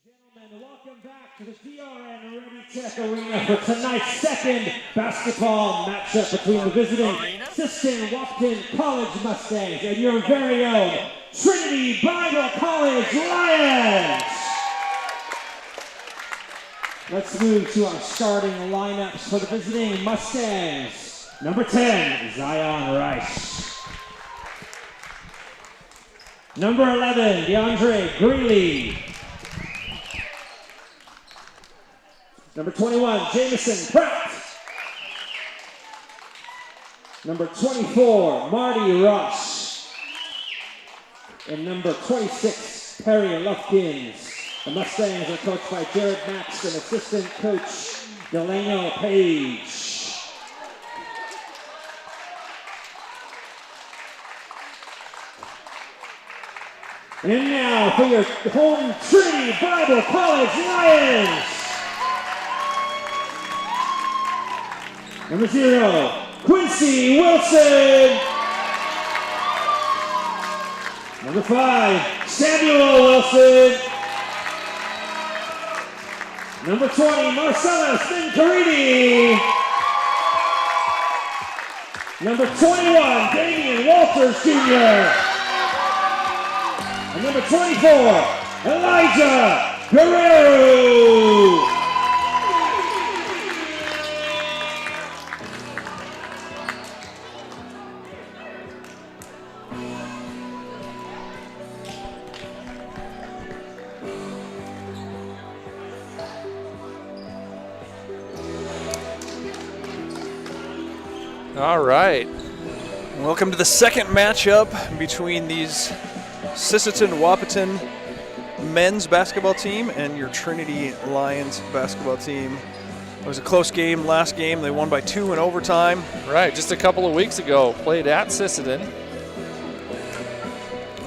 Gentlemen, welcome back to the DRN Ready Tech Arena for tonight's second basketball matchup between the visiting Sisseton Wahpeton College Mustangs and your very own Trinity Bible College Lions. Let's move to our starting lineups for the visiting Mustangs. Number 10, Zion Rice. Number 11, DeAndre Greeley. Number 21, Jamison Pratt. Number 24, Marty Ross. And number 26, Perry Lufkins. The Mustangs are coached by Jared Max and assistant coach Delano Page. And now for your home Trinity Bible College Lions. Number 0, Quincy Wilson. Number 5, Samuel Wilson. Number 20, Marcellus Trinity. Number 21, Damian Walters Jr. And number 24, Elijah Guerrero. All right. Welcome to the second matchup between these Sisseton Wahpeton men's basketball team and your Trinity Lions basketball team. It was a close game. Last game, they won by 2 in overtime. Right, just a couple of weeks ago, played at Sisseton.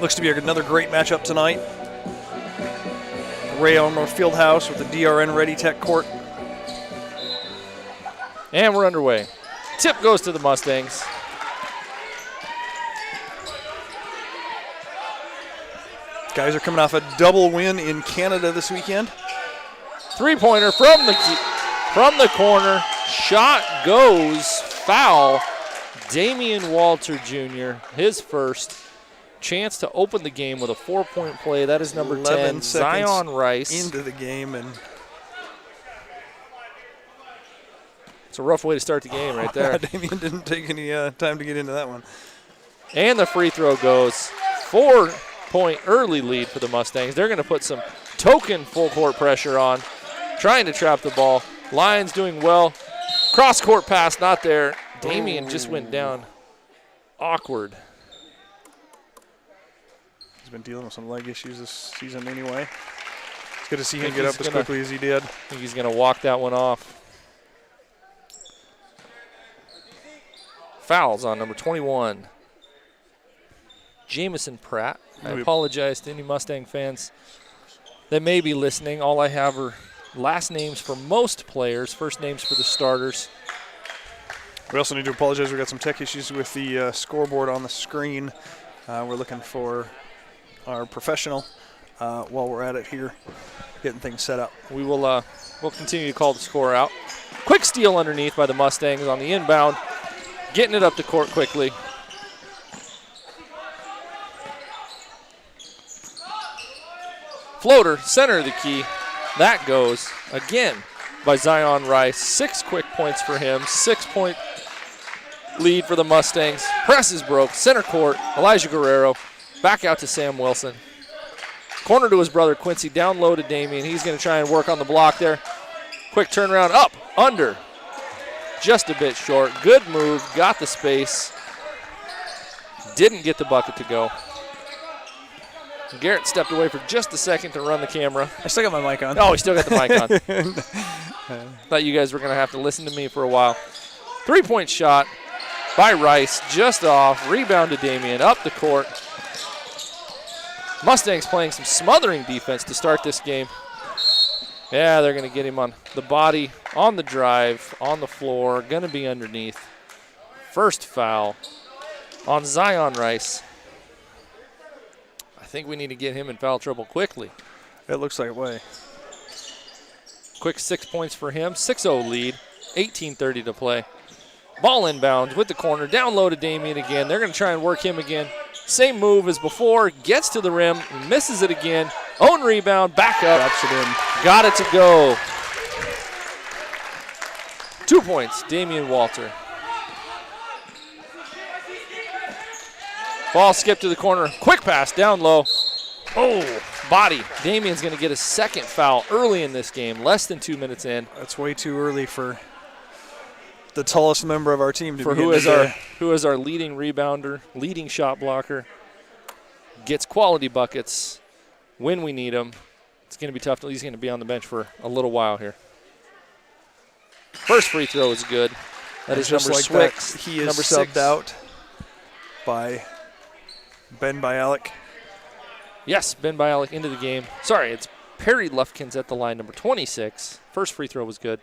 Looks to be another great matchup tonight. Ray Elmer Fieldhouse with the DRN Ready Tech court. And we're underway. Tip goes to the Mustangs. Guys are coming off a double win in Canada this weekend. Three-pointer from the corner. Shot goes foul. Damian Walter Jr., his first chance to open the game with a 4-point play. That is number 10, Zion Rice. Into the game, and it's a rough way to start the game right there. Damian didn't take any time to get into that one. And the free throw goes. 4-point early lead for the Mustangs. They're going to put some token full court pressure on, trying to trap the ball. Lions doing well. Cross court pass, not there. Damian just went down. Awkward. He's been dealing with some leg issues this season anyway. It's good to see him get up as quickly as he did. I think he's going to walk that one off. Fouls on number 21. Jamison Pratt. I apologize to any Mustang fans that may be listening. All I have are last names for most players, first names for the starters. We also need to apologize. We got some tech issues with the scoreboard on the screen. We're looking for our professional while we're at it here, getting things set up. We will we'll continue to call the score out. Quick steal underneath by the Mustangs on the inbound. Getting it up the court quickly. Floater, center of the key. That goes again by Zion Rice. 6 quick points for him. 6-point lead for the Mustangs. Press is broke. Center court. Elijah Guerrero. Back out to Sam Wilson. Corner to his brother Quincy. Down low to Damian. He's going to try and work on the block there. Quick turnaround. Up. Under. Just a bit short. Good move. Got the space. Didn't get the bucket to go. Garrett stepped away for just a second to run the camera. I still got my mic on. Oh, he still got the mic on. Thought you guys were going to have to listen to me for a while. 3-point shot by Rice. Just off. Rebound to Damian. Up the court. Mustangs playing some smothering defense to start this game. Yeah, they're going to get him on the body, on the drive, on the floor. Going to be underneath. First foul on Zion Rice. I think we need to get him in foul trouble quickly. It looks that way. Quick 6 points for him. 6-0 lead. 18:30 to play. Ball inbounds with the corner. Down low to Damien again. They're going to try and work him again. Same move as before. Gets to the rim. Misses it again. Own rebound. Back up. Drops it in. Got it to go. 2 points. Damian Walter. Ball skipped to the corner. Quick pass down low. Oh, body. Damian's going to get a second foul early in this game, less than 2 minutes in. That's way too early for the tallest member of our team to For be who in is today. who is our leading rebounder, leading shot blocker, gets quality buckets when we need them. It's going to be tough. He's going to be on the bench for a little while here. First free throw is good. That is just number like six. that, he is number subbed 6. out by Ben Bialik. Yes, Ben Bialik into the game. Sorry, it's Perry Lufkins at the line, number 26. First free throw was good.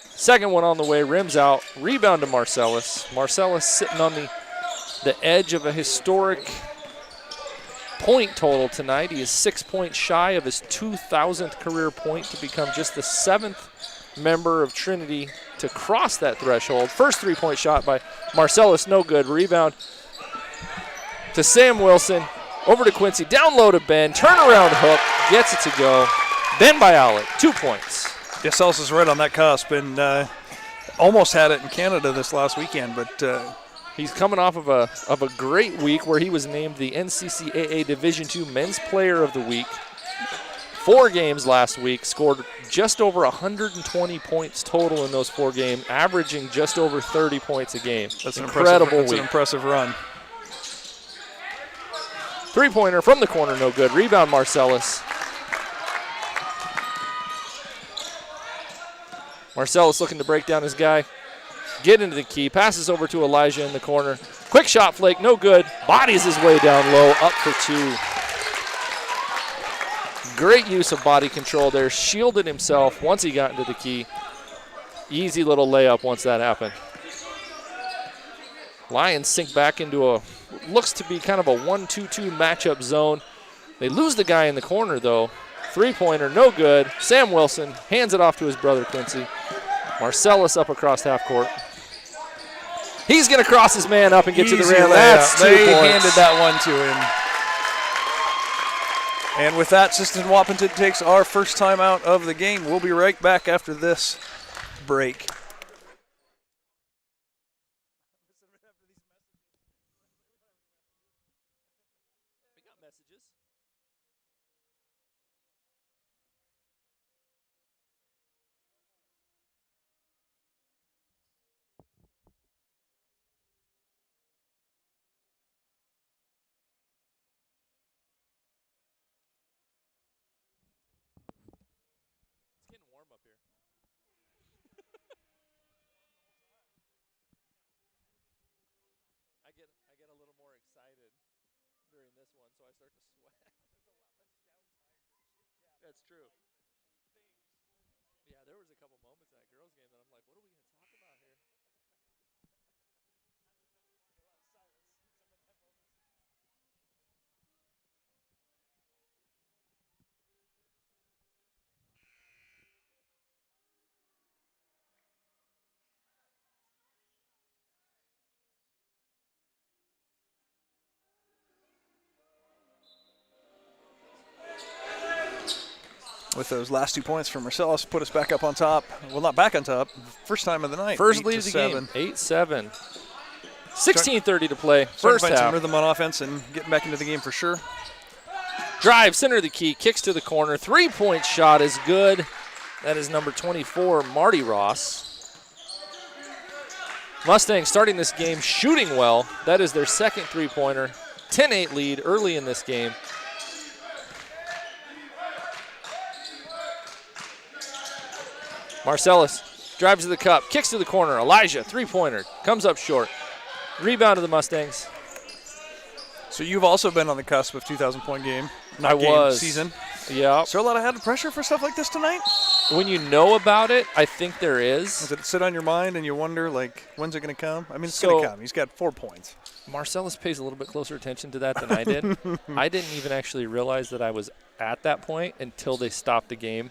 Second one on the way, rims out. Rebound to Marcellus. Marcellus sitting on the edge of a historic point total tonight. He is 6 points shy of his 2,000th career point to become just the 7th member of Trinity to cross that threshold. First three-point shot by Marcellus, no good. Rebound to Sam Wilson. Over to Quincy, down low to Ben, turnaround hook, gets it to go. Ben Bialik, 2 points. Yes, Ellis is right on that cusp, and almost had it in Canada this last weekend, but He's coming off of a great week where he was named the NCCAA Division II Men's Player of the Week. 4 games last week, scored just over 120 points total in those 4 games, averaging just over 30 points a game. that's an incredible that's week. an impressive run. Three-pointer from the corner, no good. Rebound, Marcellus. Marcellus looking to break down his guy. Get into the key. Passes over to Elijah in the corner. Quick shot flake, no good. Bodies his way down low, up for 2. Great use of body control there. Shielded himself once he got into the key. Easy little layup once that happened. Lions sink back into a, looks to be kind of a 1-2-2 matchup zone. They lose the guy in the corner, though. Three-pointer, no good. Sam Wilson hands it off to his brother, Quincy. Marcellus up across half court. He's going to cross his man up and get to the rim. That's 2 They points. handed that one to him. And with that, Sisseton Wahpeton takes our first time out of the game. We'll be right back after this break. I get a little more excited during this one, so I start to sweat. That's true. Yeah, there was a couple moments in that girls' game that I'm like, what are we going to talk about here? With those last 2 points from Marcellus, put us back up on top. Well, not back on top. First time of the night. First lead of the game, 8-7. 16:30 to play, first Find some half. rhythm on offense and getting back into the game for sure. Drive, center of the key, kicks to the corner. Three-point shot is good. That is number 24, Marty Ross. Mustangs starting this game shooting well. That is their second three-pointer. 10-8 lead early in this game. Marcellus drives to the cup, kicks to the corner. Elijah, three-pointer, comes up short. Rebound to the Mustangs. So you've also been on the cusp of 2,000-point game. I was. Season. Yeah. Is there a lot of added pressure for stuff like this tonight? When you know about it, I think there is. Does it sit on your mind and you wonder, like, when's it going to come? I mean, it's So- going to come. He's got 4 points. Marcellus pays a little bit closer attention to that than I did. I didn't even actually realize that I was at that point until they stopped the game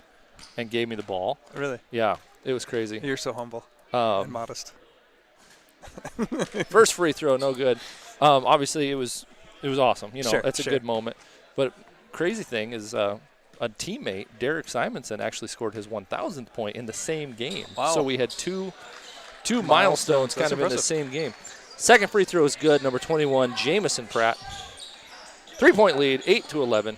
and gave me the ball. Really? Yeah, it was crazy. You're so humble and modest. First free throw, no good. Obviously, it was awesome. You know, Sure, it's a good moment. But crazy thing is a teammate, Derek Simonson, actually scored his 1,000th point in the same game. Wow. So we had two milestones kind of impressive. in the same game. Second free throw is good, number 21, Jamison Pratt. 3-point lead, 8-11.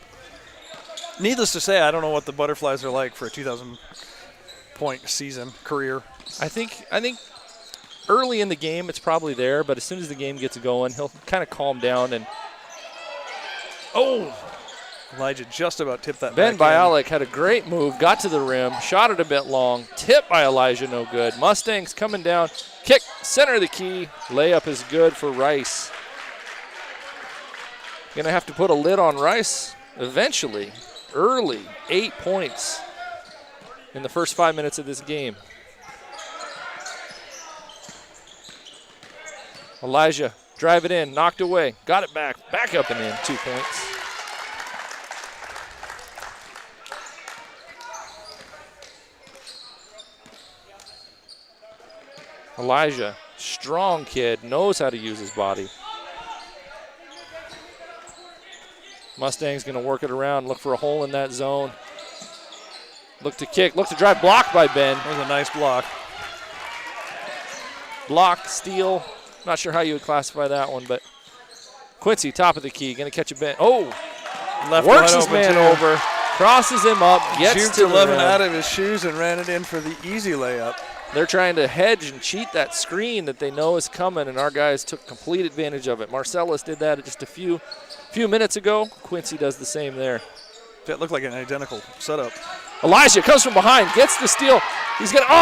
Needless to say, I don't know what the Butterflies are like for a 2,000-point season career. I think early in the game it's probably there, but as soon as the game gets going, he'll kind of calm down. And Elijah just about tipped that Ben back in. Bialik had a great move, got to the rim, shot it a bit long, tipped by Elijah, no good. Mustangs coming down, kick, center of the key, layup is good for Rice. Gonna have to put a lid on Rice eventually. Early, 8 points in the first 5 minutes of this game. Elijah, drive it in, knocked away, got it back up and in, 2 points. Elijah, strong kid, knows how to use his body. Mustang's going to work it around, look for a hole in that zone. Look to kick, look to drive, blocked by Ben. That was a nice block. Block, steal, not sure how you would classify that one, but Quincy, top of the key, going to catch a Ben. Left Works wide his open man too. over, crosses him up, gets Juked to the 11 rim. out of his shoes and ran it in for the easy layup. They're trying to hedge and cheat that screen that they know is coming, and our guys took complete advantage of it. Marcellus did that just a few minutes ago. Quincy does the same there. That looked like an identical setup. Elijah comes from behind, gets the steal. He's going to,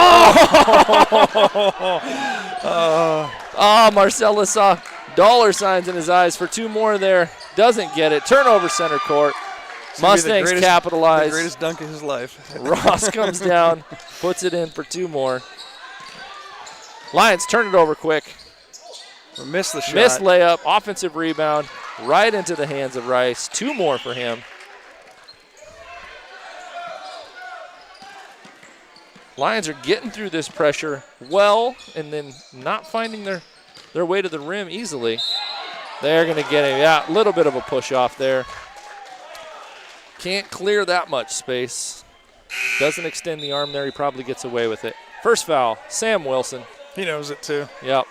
Marcellus saw dollar signs in his eyes for 2 more there. Doesn't get it. Turnover center court. Mustangs capitalize. The greatest dunk of his life. Ross comes down, puts it in for 2 more. Lions turn it over quick. Missed the shot. Missed layup, offensive rebound, right into the hands of Rice. 2 more for him. Lions are getting through this pressure well and then not finding their way to the rim easily. They're going to get him. Yeah, a little bit of a push off there. Can't clear that much space. Doesn't extend the arm there. He probably gets away with it. First foul, Sam Wilson. He knows it too. Yep.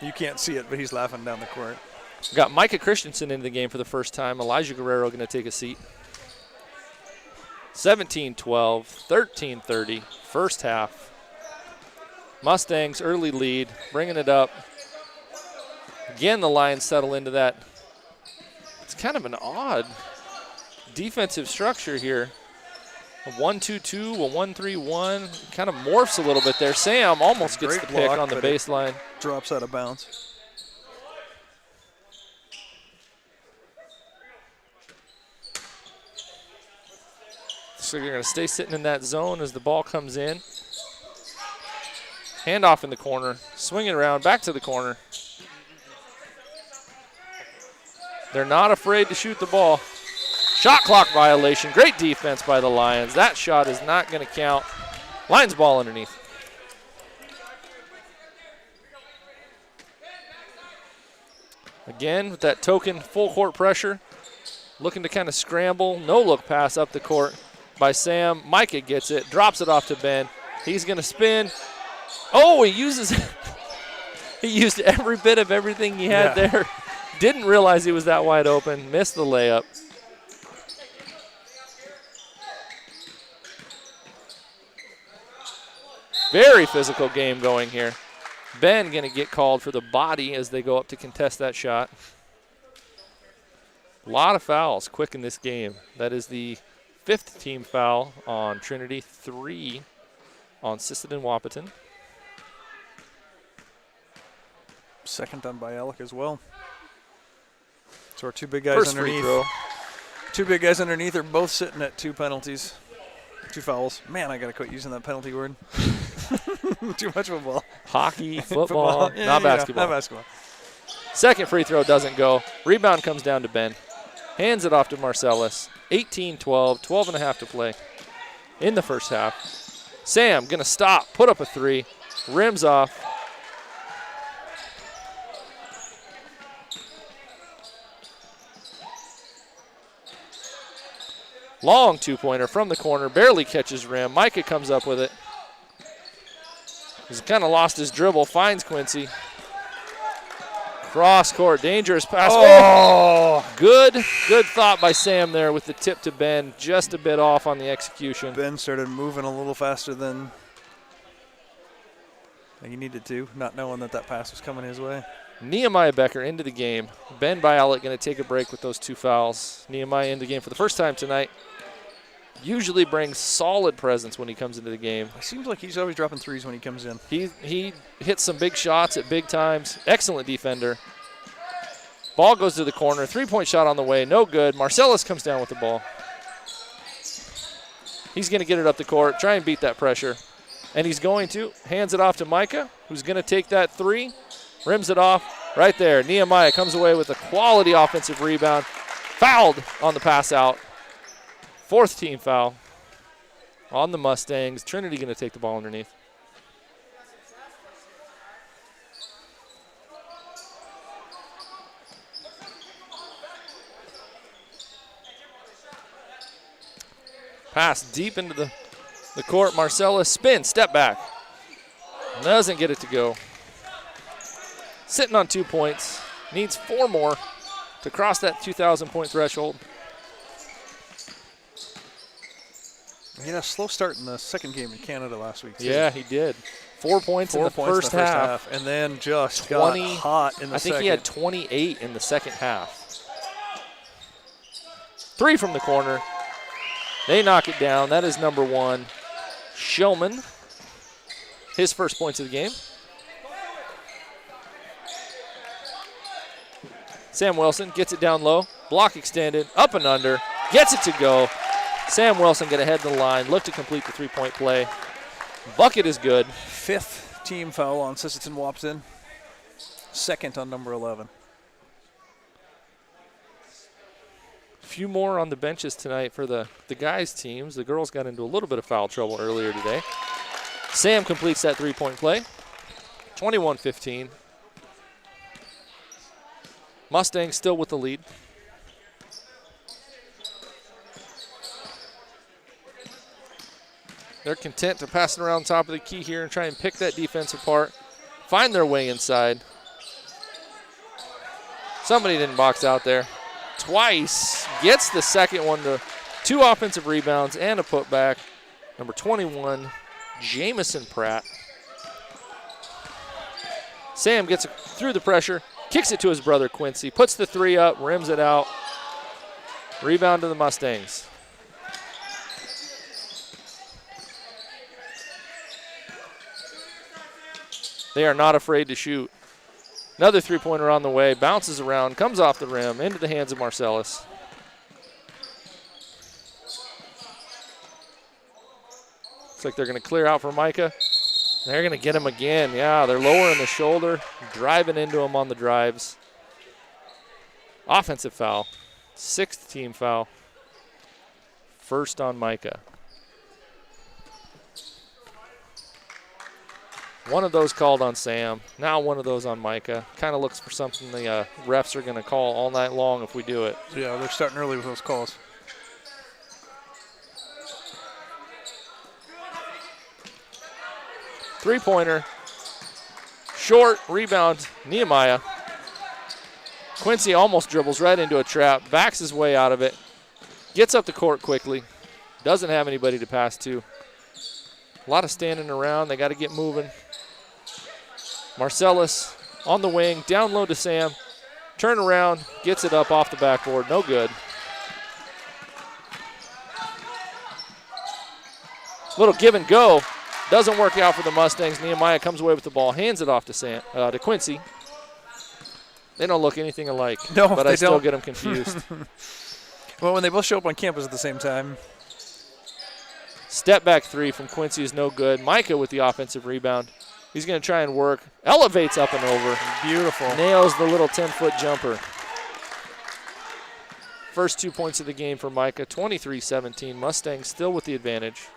You can't see it, but he's laughing down the court. Got Micah Christensen into the game for the first time. Elijah Guerrero going to take a seat. 17-12, 13-30, first half. Mustangs early lead, bringing it up. Again, the Lions settle into that. It's kind of an odd defensive structure here. A 1-2-2, a 1-3-1. Kind of morphs a little bit there. Sam almost gets the pick on the baseline. Drops out of bounds. So you're going to stay sitting in that zone as the ball comes in. Handoff in the corner. Swing it around, back to the corner. They're not afraid to shoot the ball. Shot clock violation. Great defense by the Lions. That shot is not going to count. Lions ball underneath. Again, with that token full court pressure. Looking to kind of scramble. No look pass up the court by Sam. Micah gets it. Drops it off to Ben. He's going to spin. Oh, he used every bit of everything he had there. Didn't realize he was that wide open. Missed the layup. Very physical game going here. Ben going to get called for the body as they go up to contest that shot. A lot of fouls quick in this game. That is the 5th team foul on Trinity, 3 on Sisseton Wahpeton. Second done by Alec as well. So our 2 big guys First free underneath. throw. 2 big guys underneath are both sitting at 2 penalties. 2 fouls. Man, I got to quit using that penalty word. Too much football. Hockey, football, not basketball. Not basketball. Second free throw doesn't go. Rebound comes down to Ben. Hands it off to Marcellus. 18-12, 12 and a half to play. in the first half. Sam going to stop, put up a 3, rims off. Long two-pointer from the corner, barely catches rim. Micah comes up with it. He's kind of lost his dribble, finds Quincy. Cross court, dangerous pass. Oh! Good thought by Sam there with the tip to Ben, just a bit off on the execution. Ben started moving a little faster than he needed to, not knowing that pass was coming his way. Nehemiah Becker into the game. Ben Bialik going to take a break with those 2 fouls. Nehemiah in the game for the first time tonight. Usually brings solid presence when he comes into the game. It seems like he's always dropping 3s when he comes in. He hits some big shots at big times. Excellent defender. Ball goes to the corner. 3-point shot on the way. No good. Marcellus comes down with the ball. He's going to get it up the court, try and beat that pressure. And he's going to. Hands it off to Micah, who's going to take that 3. Rims it off right there. Nehemiah comes away with a quality offensive rebound. Fouled on the pass out. 4th team foul on the Mustangs. Trinity going to take the ball underneath. Pass deep into the court. Marcellus spin, step back. Doesn't get it to go. Sitting on 2 points. Needs 4 more to cross that 2,000-point threshold. He had a slow start in the second game in Canada last week, too. Yeah, he did. 4 points in the first half. And then just got hot in the second. I think he had 28 in the second half. 3 from the corner. They knock it down. That is number 1. Shillman, his first points of the game. Sam Wilson gets it down low. Block extended, up and under. Gets it to go. Sam Wilson get ahead of the line. Look to complete the 3-point play. Bucket is good. 5th team foul on Sisseton Wahpeton. 2nd on number 11. A few more on the benches tonight for the guys' teams. The girls got into a little bit of foul trouble earlier today. Sam completes that 3-point play. 21-15. Mustangs still with the lead. They're content to pass it around top of the key here and try and pick that defense apart. Find their way inside. Somebody didn't box out there. Twice. Gets the second one to 2 offensive rebounds and a putback. Number 21, Jamison Pratt. Sam gets through the pressure, kicks it to his brother Quincy, puts the 3 up, rims it out. Rebound to the Mustangs. They are not afraid to shoot. Another 3-pointer on the way, bounces around, comes off the rim, into the hands of Marcellus. Looks like they're going to clear out for Micah. They're going to get him again. Yeah, they're lowering the shoulder, driving into him on the drives. Offensive foul. 6th team foul. 1st on Micah. One of those called on Sam. Now one of those on Micah. Kind of looks for something the refs are going to call all night long if we do it. Yeah, they're starting early with those calls. Three-pointer. Short rebound, Nehemiah. Quincy almost dribbles right into a trap, backs his way out of it, gets up the court quickly, doesn't have anybody to pass to. A lot of standing around. They got to get moving. Marcellus on the wing, down low to Sam. Turn around, gets it up off the backboard. No good. Little give and go. Doesn't work out for the Mustangs. Nehemiah comes away with the ball, hands it off to Quincy. They don't look anything alike, no, but I still get them confused. Well, when they both show up on campus at the same time. Step back 3 from Quincy is no good. Micah with the offensive rebound. He's going to try and work. Elevates up and over. Beautiful. Nails the little 10-foot jumper. First 2 points of the game for Micah. 23-17. Mustangs still with the advantage.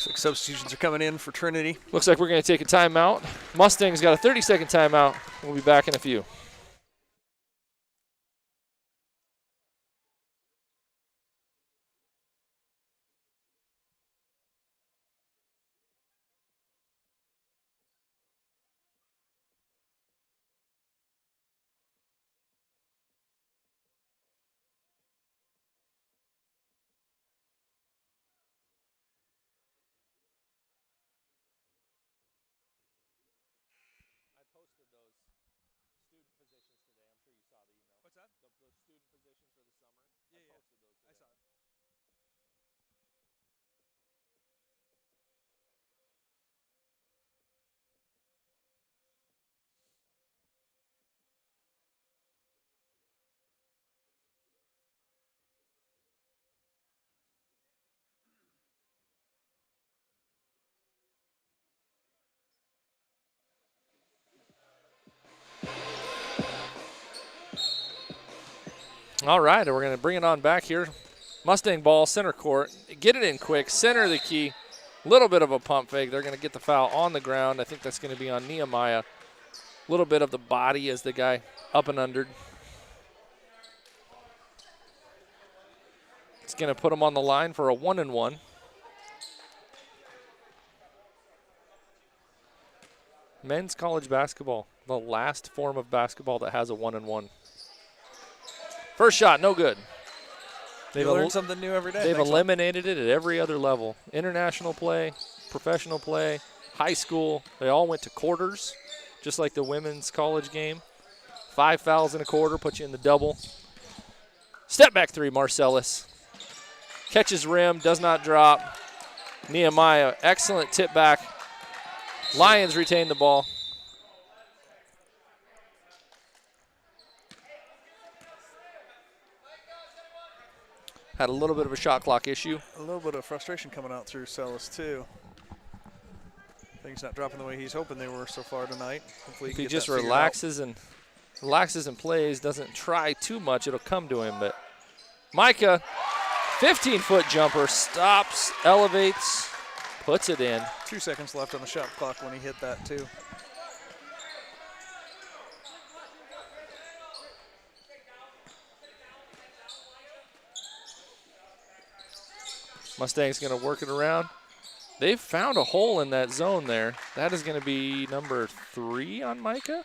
Looks like substitutions are coming in for Trinity. Looks like we're going to take a timeout. Mustangs got a 30-second timeout. We'll be back in a few. All right, we're going to bring it on back here. Mustang ball, center court. Get it in quick, center of the key. Little bit of a pump fake. They're going to get the foul on the ground. I think that's going to be on Nehemiah. A little bit of the body as the guy up and under. It's going to put him on the line for a 1-and-1. Men's college basketball, the last form of basketball that has a 1-and-1. First shot, no good. They learn something new every day. They've eliminated it at every other level. International play, professional play, high school. They all went to quarters, just like the women's college game. 5 fouls in a quarter, put you in the double. Step back three, Marcellus. Catches rim, does not drop. Nehemiah, excellent tip back. Lions retain the ball. Had a little bit of a shot clock issue. A little bit of frustration coming out through Celis, too. Things not dropping the way he's hoping they were so far tonight. Hopefully if he just relaxes and plays, doesn't try too much, it'll come to him. But Micah, 15-foot jumper, stops, elevates, puts it in. 2 seconds left on the shot clock when he hit that, too. Mustang's going to work it around. They've found a hole in that zone there. That is going to be number 3 on Micah.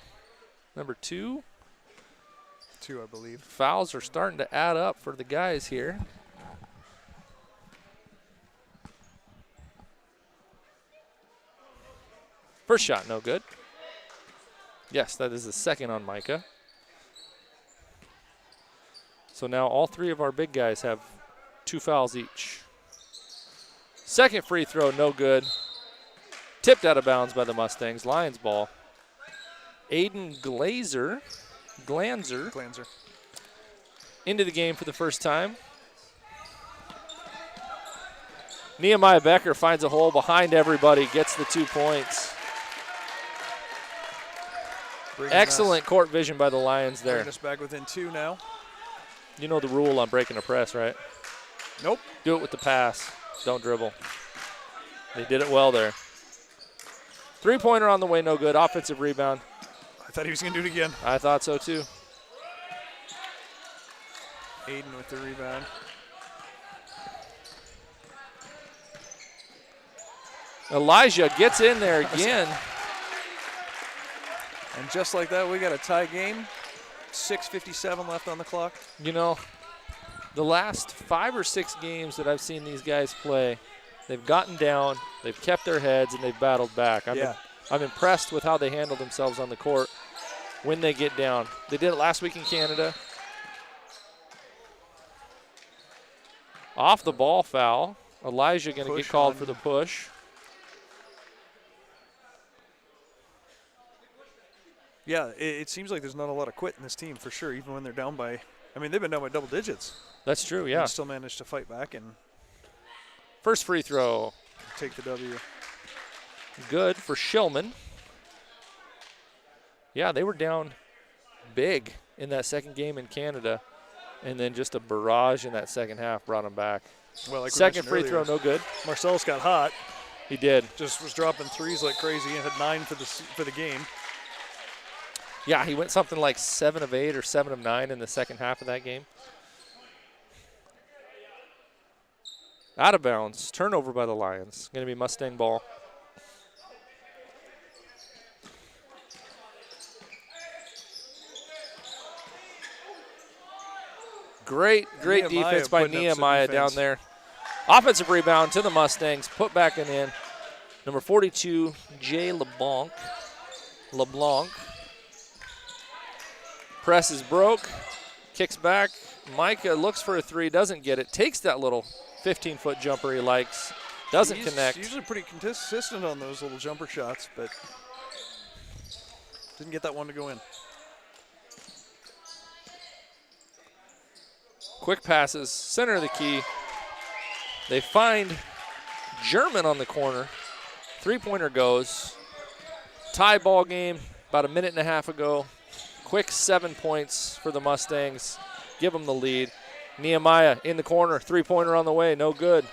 Number 2. 2, I believe. Fouls are starting to add up for the guys here. First shot, no good. Yes, that is the second on Micah. So now all 3 of our big guys have 2 fouls each. Second free throw, no good. Tipped out of bounds by the Mustangs. Lions ball. Aiden Glanzer into the game for the first time. Nehemiah Becker finds a hole behind everybody, gets the 2 points. Excellent court vision by the Lions there. Bringing us back within 2 now. You know the rule on breaking a press, right? Nope. Do it with the pass. Don't dribble. They did it well there. 3-pointer on the way, no good. Offensive rebound. I thought he was going to do it again. I thought so too. Aiden with the rebound. Elijah gets in there again. And just like that, we got a tie game. 6:57 left on the clock. You know, the last 5 or 6 games that I've seen these guys play, they've gotten down, they've kept their heads, and they've battled back. I'm impressed with how they handle themselves on the court when they get down. They did it last week in Canada. Off the ball foul. Elijah going to get called for the push. Yeah, it seems like there's not a lot of quit in this team for sure, even when they're down by, I mean, they've been down by double digits. That's true, yeah. And still managed to fight back and first free throw. Take the W. Good for Shillman. Yeah, they were down big in that second game in Canada, and then just a barrage in that second half brought them back. Well, like second free throw, no good. Marcellus got hot. He did. Just was dropping threes like crazy and had 9 for the game. Yeah, he went something like 7 of 8 or 7 of 9 in the second half of that game. Out of bounds. Turnover by the Lions. Going to be Mustang ball. Great defense by Nehemiah down there. Offensive rebound to the Mustangs. Put back and in. Number 42, Jay LeBlanc. Press is broke. Kicks back. Micah looks for a 3. Doesn't get it. Takes that little 15-foot jumper he likes. Doesn't connect. He's usually pretty consistent on those little jumper shots, but didn't get that one to go in. Quick passes, center of the key. They find German on the corner. 3-pointer goes. Tie ball game about a minute and a half ago. Quick 7 points for the Mustangs. Give them the lead. Nehemiah in the corner. 3-pointer on the way. No good.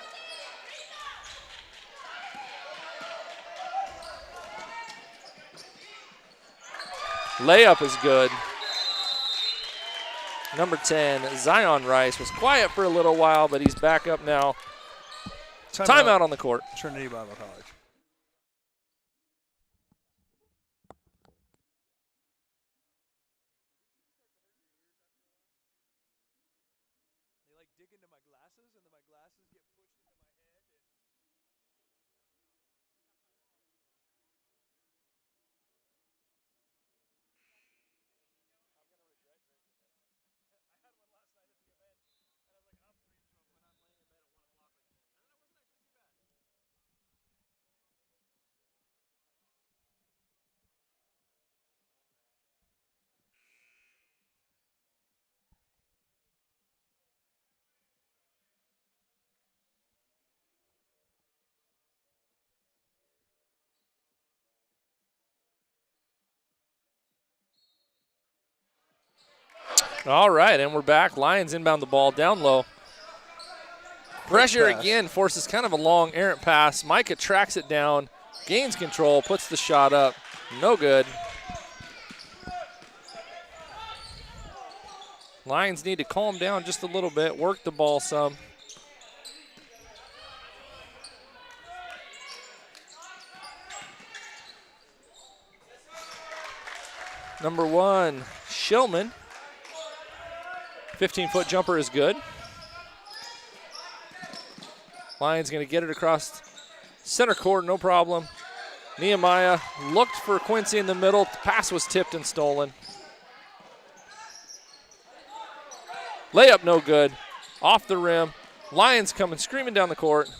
Layup is good. Number 10, Zion Rice, was quiet for a little while, but he's back up now. Timeout on the court. Trinity Bible College. They like dig into my glasses, and then my glasses get pushed into my head. All right, and we're back. Lions inbound the ball down low. Pressure again forces kind of a long errant pass. Micah tracks it down, gains control, puts the shot up. No good. Lions need to calm down just a little bit, work the ball some. Number 1, Shillman. 15-foot jumper is good. Lions going to get it across center court, no problem. Nehemiah looked for Quincy in the middle. The pass was tipped and stolen. Layup no good. Off the rim. Lions coming screaming down the court.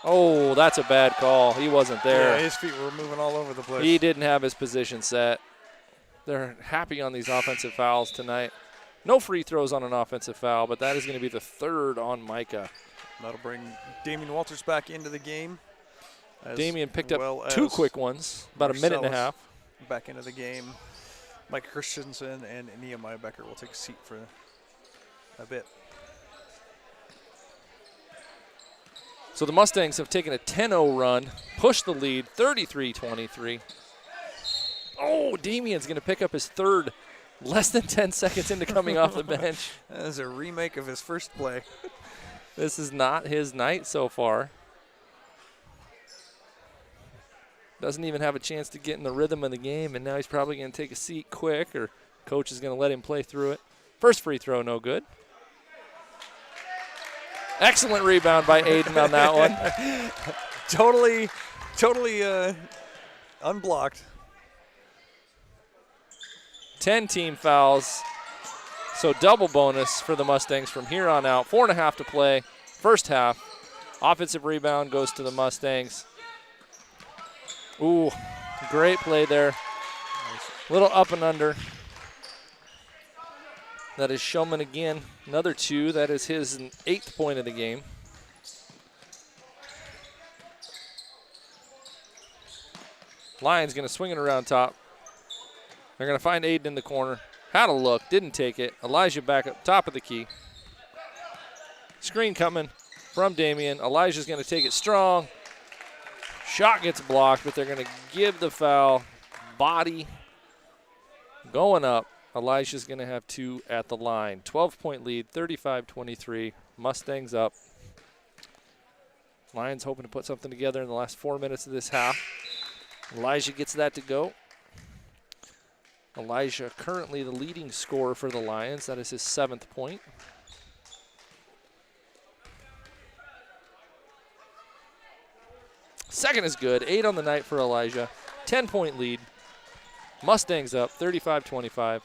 Oh, that's a bad call. He wasn't there. Yeah, his feet were moving all over the place. He didn't have his position set. They're happy on these offensive fouls tonight. No free throws on an offensive foul, but that is going to be the 3rd on Micah. That'll bring Damian Walters back into the game. Damian picked up 2 quick ones, about a minute and a half. Back into the game. Mike Christensen and Nehemiah Becker will take a seat for a bit. So the Mustangs have taken a 10-0 run, pushed the lead, 33-23. Oh, Damian's going to pick up his 3rd, less than 10 seconds into coming off the bench. That is a remake of his first play. This is not his night so far. Doesn't even have a chance to get in the rhythm of the game, and now he's probably going to take a seat quick, or coach is going to let him play through it. First free throw, no good. Excellent rebound by Aiden on that one. Totally unblocked. 10 team fouls, so double bonus for the Mustangs from here on out. 4.5 to play, first half. Offensive rebound goes to the Mustangs. Ooh, great play there. Little up and under. That is Shulman again. Another 2. That is his 8th point of the game. Lions going to swing it around top. They're going to find Aiden in the corner. Had a look, didn't take it. Elijah back up top of the key. Screen coming. from Damian. Elijah's going to take it strong. Shot gets blocked, but they're going to give the foul. Body going up. Elijah's going to have 2 at the line. 12-point lead, 35-23. Mustangs up. Lions hoping to put something together in the last 4 minutes of this half. Elijah gets that to go. Elijah currently the leading scorer for the Lions. That is his 7th point. Second is good. 8 on the night for Elijah. 10-point lead. Mustangs up 35-25.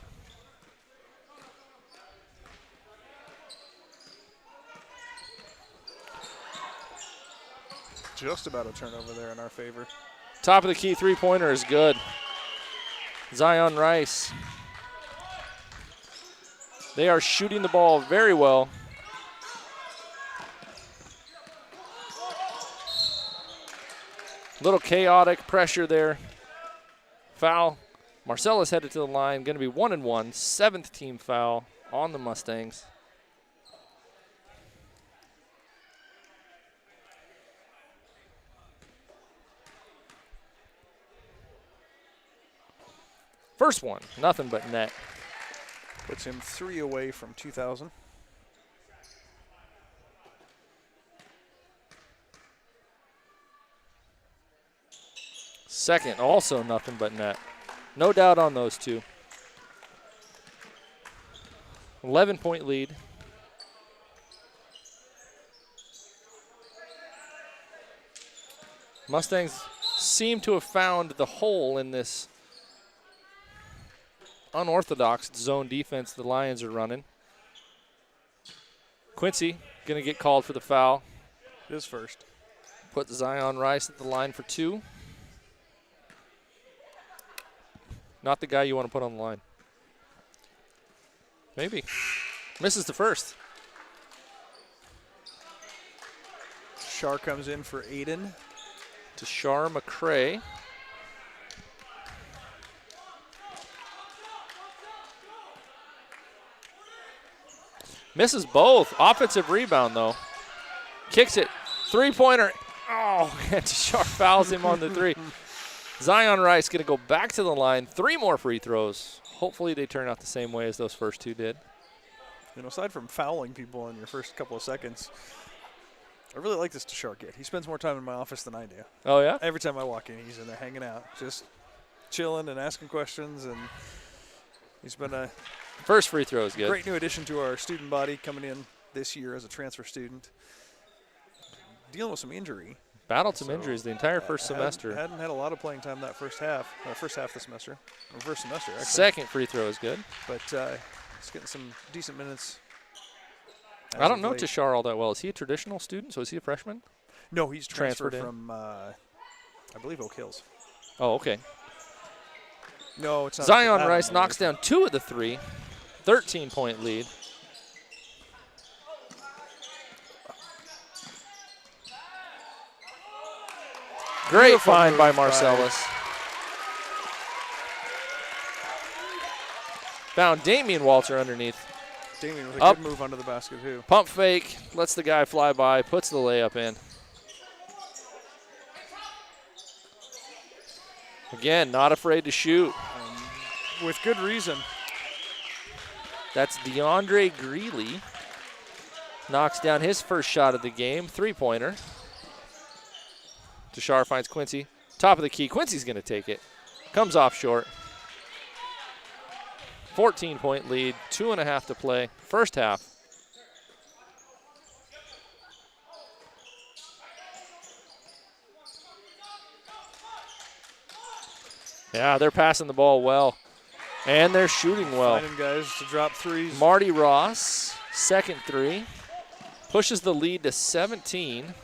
Just about a turnover there in our favor. Top of the key three-pointer is good. Zion Rice. They are shooting the ball very well. Little chaotic pressure there. Foul. Marcellus headed to the line. Going to be 1-1. 7th team foul on the Mustangs. First one, nothing but net. Puts him 3 away from 2,000. Second, also nothing but net. No doubt on those two. 11-point lead. Mustangs seem to have found the hole in this unorthodox zone defense the Lions are running. Quincy going to get called for the foul. His first. Put Zion Rice at the line for 2. Not the guy you want to put on the line. Maybe. Misses the first. Shar comes in for Aiden. To Shar McCray. Misses both. Offensive rebound, though. Kicks it. Three-pointer. Oh, and Shar fouls him on the 3. Zion Rice going to go back to the line. 3 more free throws. Hopefully they turn out the same way as those first 2 did. You know, aside from fouling people in your first couple of seconds, I really like this Tashar kid. He spends more time in my office than I do. Oh, yeah? Every time I walk in, he's in there hanging out, just chilling and asking questions, and he's been a First free throw is good. great new addition to our student body coming in this year as a transfer student. Dealing with some injury. Battled some injuries the entire first semester. Hadn't had a lot of playing time that first half of the semester. Or first semester, actually. Second free throw is good. But he's getting some decent minutes. I don't know Tashar all that well. Is he a traditional student? So is he a freshman? No, he's transferred in? from, I believe, Oak Hills. Oh, okay. No, it's not. Zion Rice knocks down 2 of the 3. 13-point lead. Great find by Marcellus. Found Damian Walter underneath. Damian with a Up. good move under the basket, too. Pump fake, lets the guy fly by, puts the layup in. Again, not afraid to shoot. With good reason. That's DeAndre Greeley. Knocks down his first shot of the game, 3-pointer. Tashar finds Quincy. Top of the key. Quincy's going to take it. Comes off short. 14-point lead. 2.5 to play. First half. Yeah, they're passing the ball well. And they're shooting well. Finding guys to drop threes. Marty Ross, second 3. Pushes the lead to 17.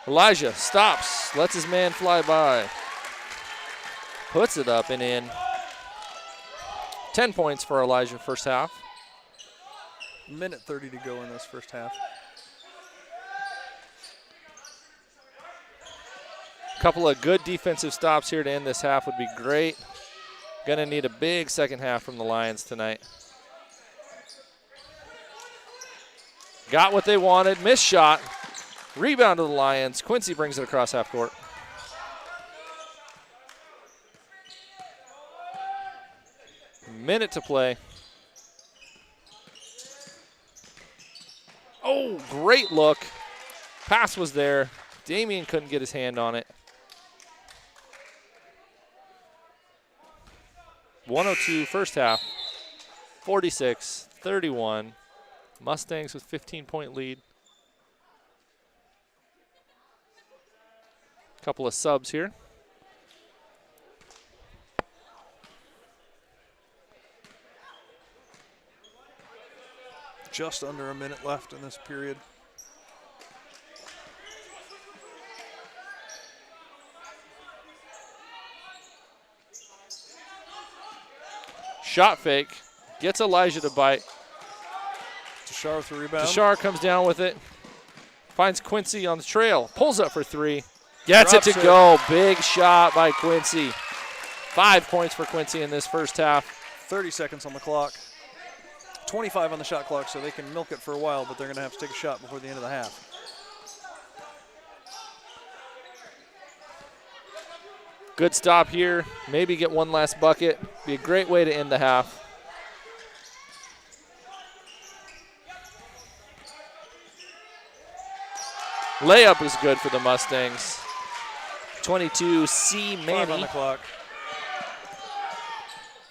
Elijah stops, lets his man fly by. Puts it up and in. 10 points for Elijah first half. Minute 30 to go in this first half. Couple of good defensive stops here to end this half would be great. Going to need a big second half from the Lions tonight. Got what they wanted. Missed shot. Rebound to the Lions. Quincy brings it across half court. Minute to play. Oh, great look. Pass was there. Damian couldn't get his hand on it. 102 first half. 46-31. Mustangs with 15-point lead. Couple of subs here. Just under a minute left in this period. Shot fake. Gets Elijah to bite. Tashar with the rebound. Tashar comes down with it. Finds Quincy on the trail. Pulls up for three. Gets it to go. Big shot by Quincy. 5 points for Quincy in this first half. 30 seconds on the clock. 25 on the shot clock, so they can milk it for a while, but they're going to have to take a shot before the end of the half. Good stop here. Maybe get one last bucket. Be a great way to end the half. Layup is good for the Mustangs. 22, C. 5 Manny. on the clock.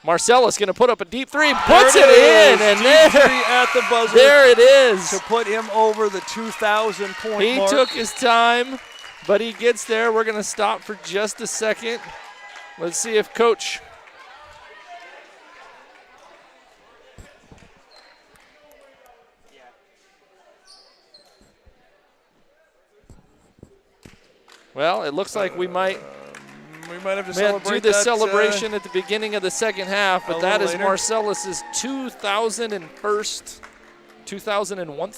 Marcellus going to put up a deep three. Puts it in, and deep three at the buzzer. There it is. To put him over the 2,000-point He mark. took his time, but he gets there. We're going to stop for just a second. Let's see if Coach Well, it looks like we might have to celebrate do the that, celebration at the beginning of the second half, but that is later. Marcellus's 2001st, 2001.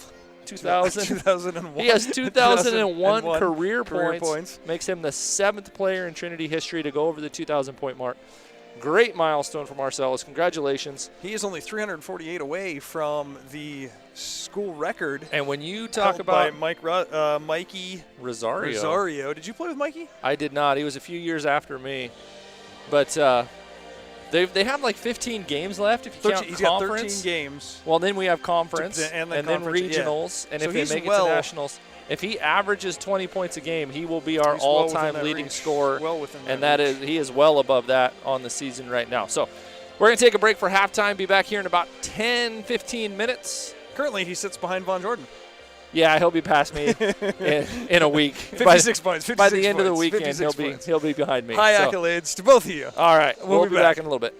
He has 2001 career points. Makes him the 7th player in Trinity history to go over the 2,000-point mark. Great milestone for Marcellus. Congratulations. He is only 348 away from the school record. And when you talk about Mikey Rosario. Did you play with Mikey? I did not. He was a few years after me. But they have like 15 games left if you count He's conference. got 13 games. Well, then we have conference and then regionals. Yeah. And so if they make it to nationals, if he averages 20 points a game, he will be our all-time leading scorer. He is well above that on the season right now. So we're going to take a break for halftime. Be back here in about 10, 15 minutes. Currently, he sits behind Von Jordan. Yeah, he'll be past me in a week. 56 points. By the end of the weekend, he'll be behind me. High accolades to both of you. All right, we'll be back in a little bit.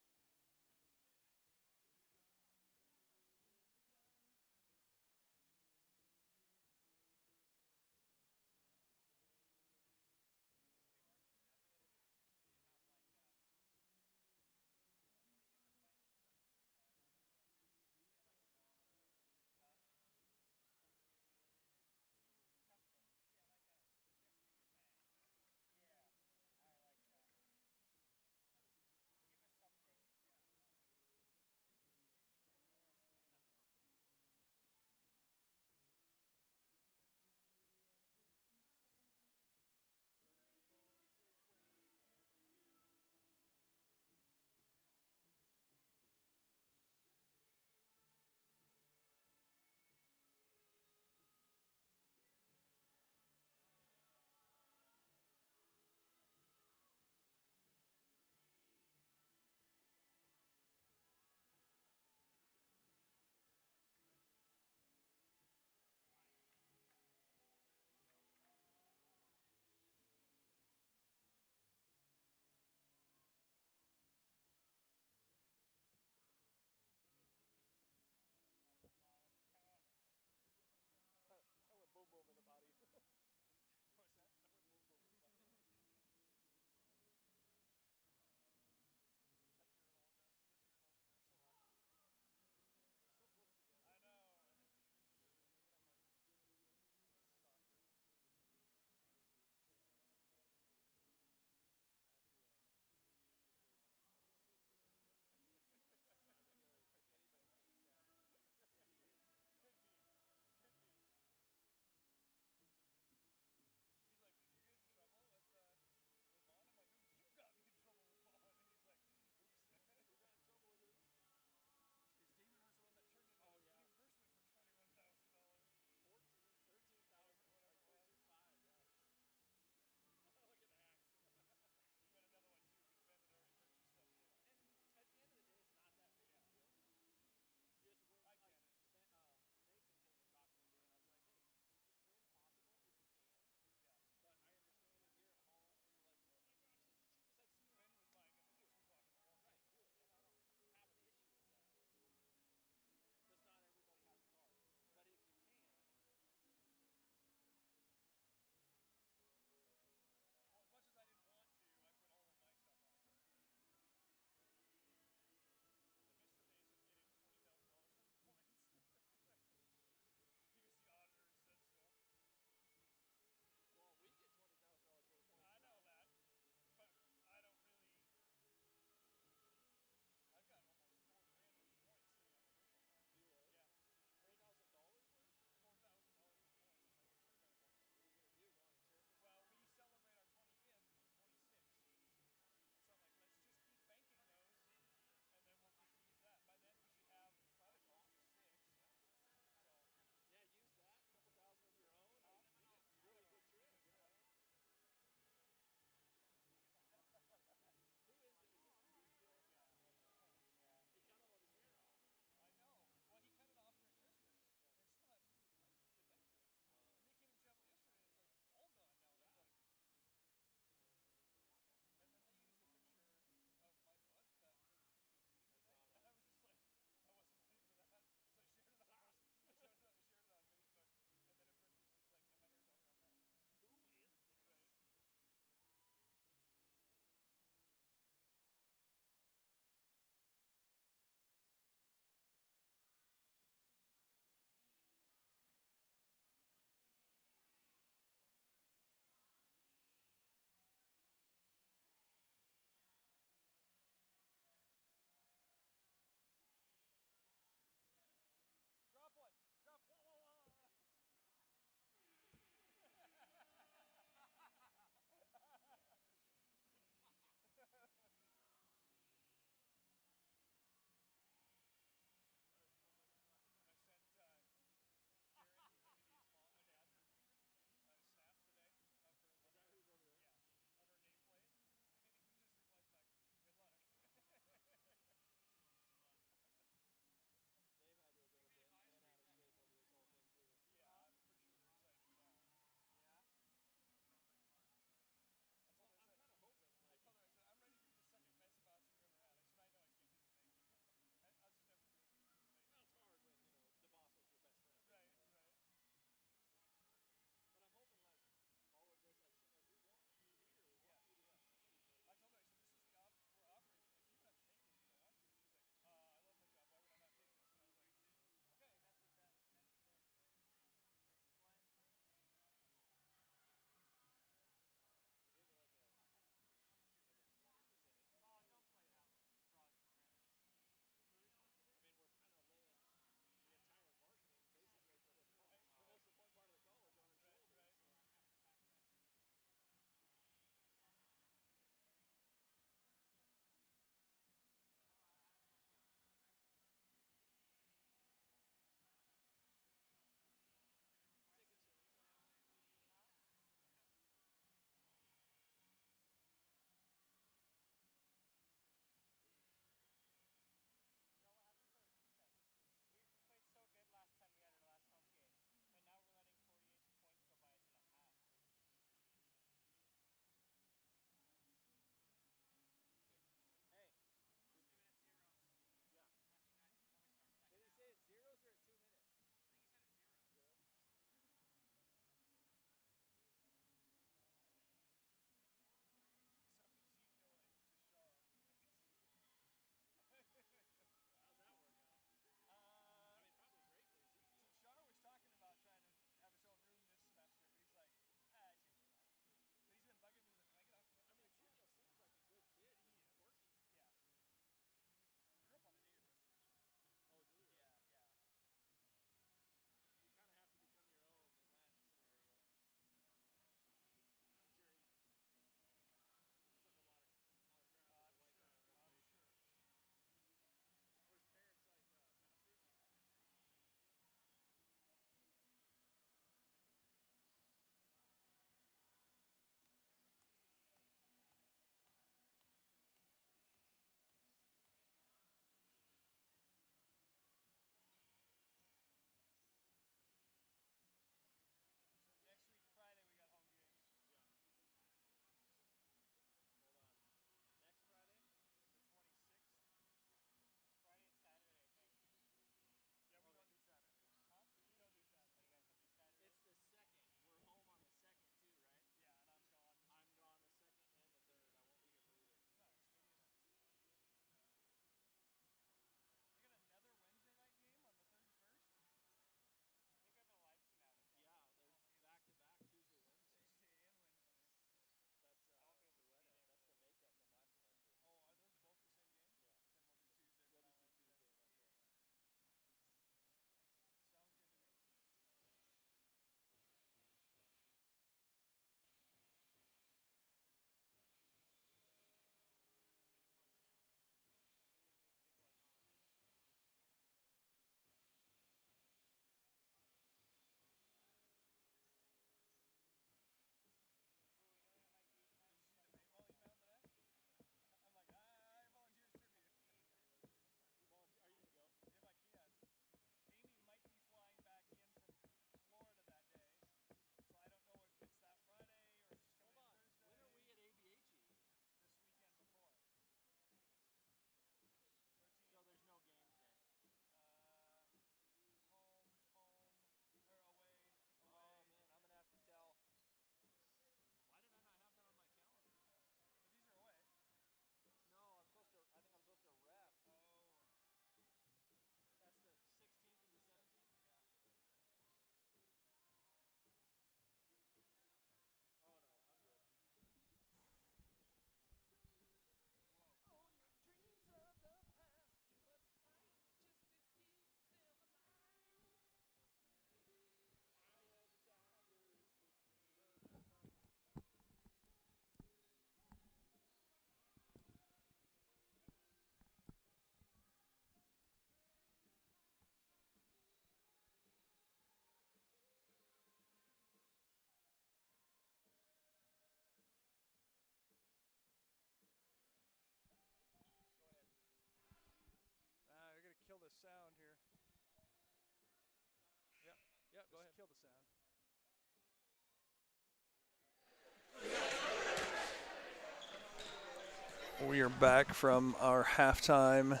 We are back from our halftime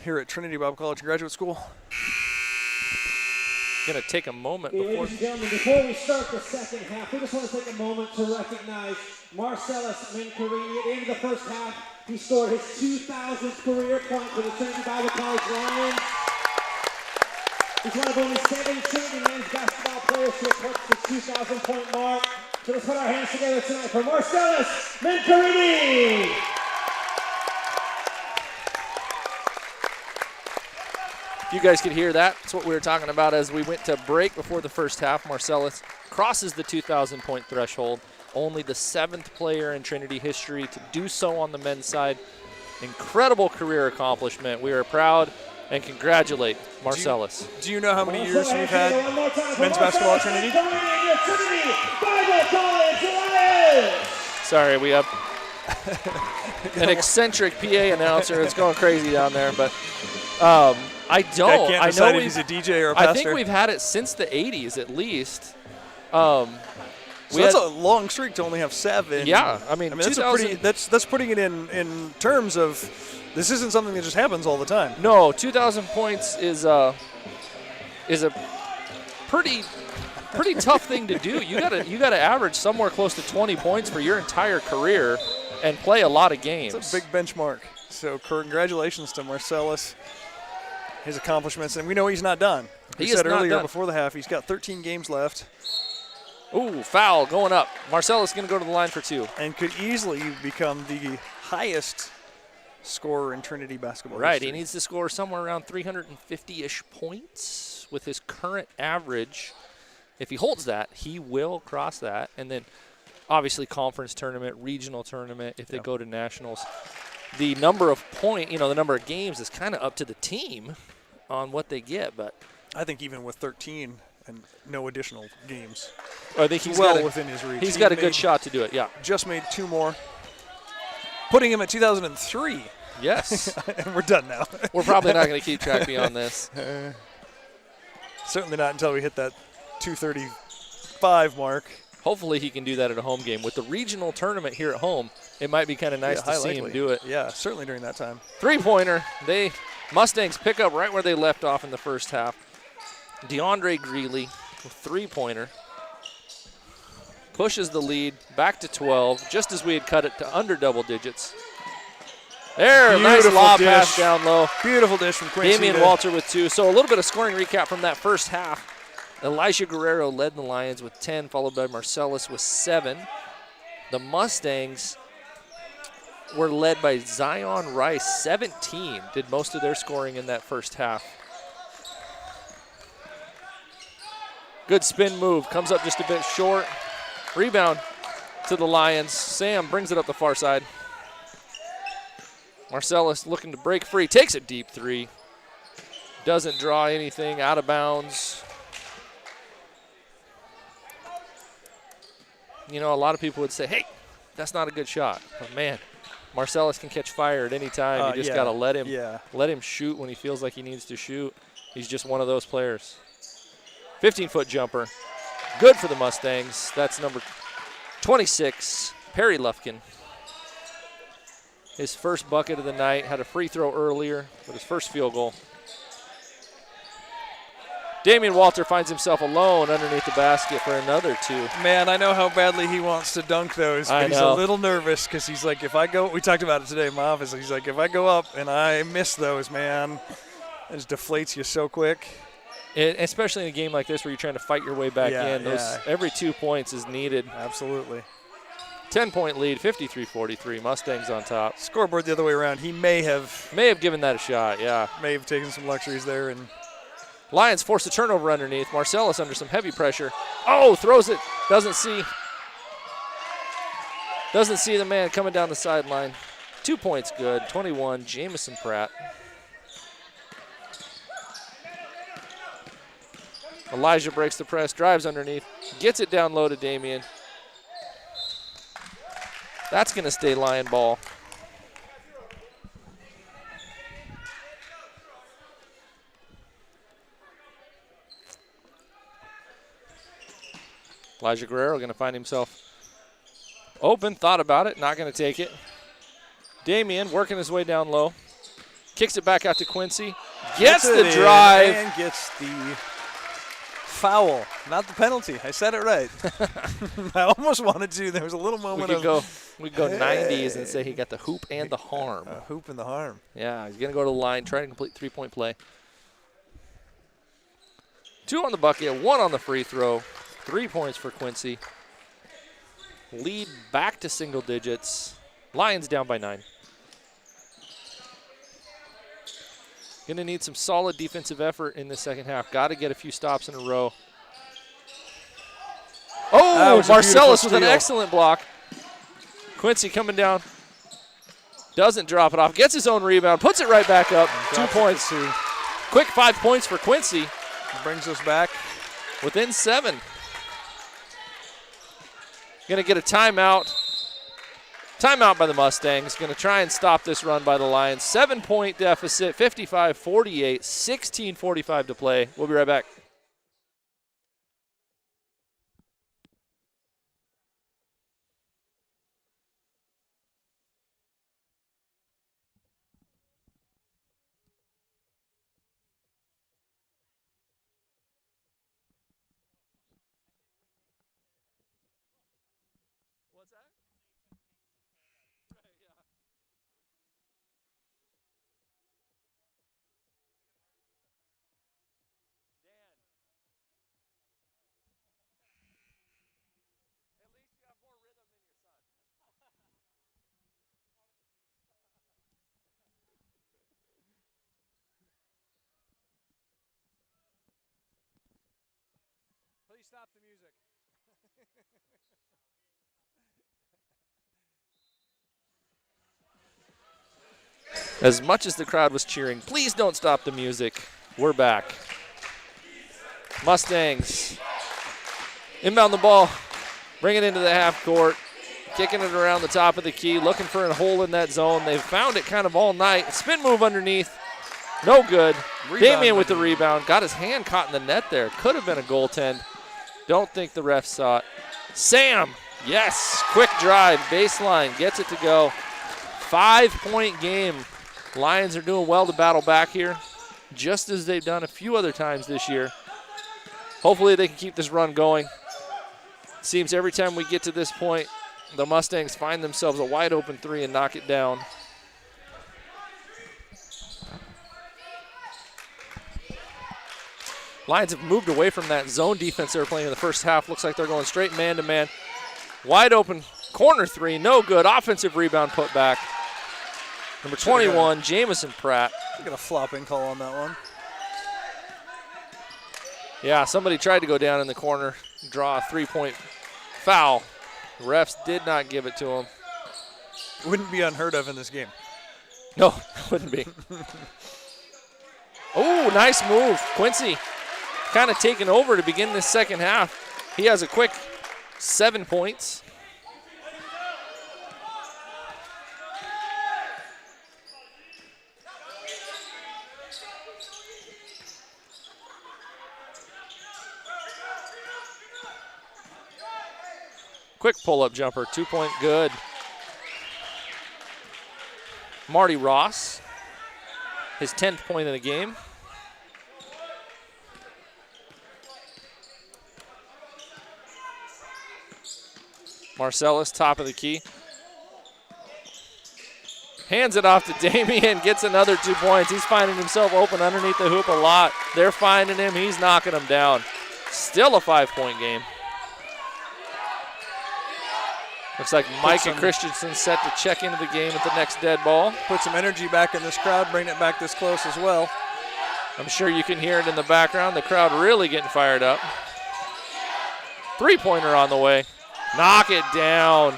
here at Trinity Bible College Graduate School. Going to take a moment Ladies and gentlemen, before we start the second half, we just want to take a moment to recognize Marcellus Mincarini. At the end of the first half, he scored his 2,000th career point for the Trinity Bible College Lions. He's one of only 7 Trinity men's basketball players to eclipse the 2,000-point mark. So let's put our hands together tonight for Marcellus Mincarini. If you guys could hear that, that's what we were talking about as we went to break before the first half. Marcellus crosses the 2,000-point threshold, only the 7th player in Trinity history to do so on the men's side. Incredible career accomplishment. We are proud and congratulate Marcellus. Do you know how many years we've had men's basketball at Trinity? Sorry, we have an eccentric PA announcer. It's going crazy down there, but I don't. I know if he's a DJ or a pastor. I think we've had it since the 80s at least. So that's a long streak to only have 7. Yeah, I mean that's that's putting it in terms of this isn't something that just happens all the time. No, 2,000 points is a pretty tough thing to do. You gotta average somewhere close to 20 points for your entire career and play a lot of games. It's a big benchmark. So congratulations to Marcellus, his accomplishments, and we know he's not done. He said earlier before the half he's got 13 games left. Ooh, foul going up. Marcellus going to go to the line for 2. And could easily become the highest scorer in Trinity basketball Right, history. he needs to score somewhere around 350-ish points with his current average. If he holds that, he will cross that. And then obviously conference tournament, regional tournament, if they go to nationals. The number of the number of games is kind of up to the team on what they get. But I think even with 13 and no additional games, I think he's within his reach. He's got a good shot to do it, yeah. Just made 2 more, putting him at 2003. Yes. And we're done now. We're probably not going to keep track beyond this. Certainly not until we hit that 235 mark. Hopefully he can do that at a home game. With the regional tournament here at home, it might be kind of nice to see him do it. Yeah, certainly during that time. 3-pointer. Mustangs pick up right where they left off in the first half. DeAndre Greeley with 3-pointer. Pushes the lead back to 12, just as we had cut it to under double digits. There, nice lob pass down low. Beautiful dish from Quincy. Damian Walter with 2. So a little bit of scoring recap from that first half. Elijah Guerrero led the Lions with 10, followed by Marcellus with 7. The Mustangs were led by Zion Rice, 17, did most of their scoring in that first half. Good spin move, comes up just a bit short. Rebound to the Lions. Sam brings it up the far side. Marcellus looking to break free, takes a deep 3. Doesn't draw anything, out of bounds. You know, a lot of people would say, hey, that's not a good shot. But man, Marcellus can catch fire at any time. You just got to let him shoot when he feels like he needs to shoot. He's just one of those players. 15-foot jumper. Good for the Mustangs. That's number 26, Perry Lufkin. His first bucket of the night. Had a free throw earlier, but his first field goal. Damian Walter finds himself alone underneath the basket for another 2. Man, I know how badly he wants to dunk those, but he's a little nervous because he's like, if I go, we talked about it today in my office, he's like, if I go up and I miss those, man, it just deflates you so quick. Especially in a game like this where you're trying to fight your way back in. Every 2 points is needed. Absolutely. 10-point lead, 53-43. Mustangs on top. Scoreboard the other way around. He may have given that a shot, yeah. May have taken some luxuries there. And Lions force a turnover underneath. Marcellus under some heavy pressure. Oh, throws it. Doesn't see the man coming down the sideline. 2 points good. 21, Jamison Pratt. Elijah breaks the press, drives underneath, gets it down low to Damian. That's going to stay Lion ball. Elijah Guerrero going to find himself open, thought about it, not going to take it. Damian working his way down low. Kicks it back out to Quincy. Gets the drive. And gets the foul, not the penalty. I said it right. I almost wanted to. There was a little moment we could go 90s and say he got the hoop and the harm. A hoop and the harm. Yeah, he's going to go to the line, try to complete 3-point play. 2 on the bucket, 1 on the free throw. 3 points for Quincy. Lead back to single digits. Lions down by 9. Going to need some solid defensive effort in the second half. Got to get a few stops in a row. Oh, Marcellus with an excellent block. Quincy coming down. Doesn't drop it off. Gets his own rebound. Puts it right back up. 2 points. Quick 5 points for Quincy. Brings us back within 7. Going to get a timeout. Timeout by the Mustangs. Going to try and stop this run by the Lions. 7-point deficit, 55-48, 16:45 to play. We'll be right back. What's that? Please stop the music. As much as the crowd was cheering, please don't stop the music. We're back. Mustangs inbound the ball, bring it into the half court, kicking it around the top of the key, looking for a hole in that zone. They've found it kind of all night. Spin move underneath, no good. Damian with the rebound, got his hand caught in the net there. Could have been a goaltend. Don't think the ref saw it. Sam, yes, quick drive, baseline, gets it to go. 5-point game. Lions are doing well to battle back here, just as they've done a few other times this year. Hopefully they can keep this run going. Seems every time we get to this point, the Mustangs find themselves a wide open 3 and knock it down. Lions have moved away from that zone defense they were playing in the first half. Looks like they're going straight man-to-man. Wide open corner 3, no good. Offensive rebound put back. Number 21, Jamison Pratt. Got a flopping call on that one. Yeah, somebody tried to go down in the corner, draw a 3-point foul. The refs did not give it to him. Wouldn't be unheard of in this game. No, wouldn't be. Oh, nice move. Quincy kind of taking over to begin this second half. He has a quick 7 points. Quick pull-up jumper, 2-point good. Marty Ross, his 10th point of the game. Marcellus, top of the key. Hands it off to Damian, gets another 2 points. He's finding himself open underneath the hoop a lot. They're finding him, he's knocking him down. Still a 5-point game. Looks like Micah Christensen set to check into the game at the next dead ball. Put some energy back in this crowd, bring it back this close as well. I'm sure you can hear it in the background. The crowd really getting fired up. 3-pointer on the way. Knock it down.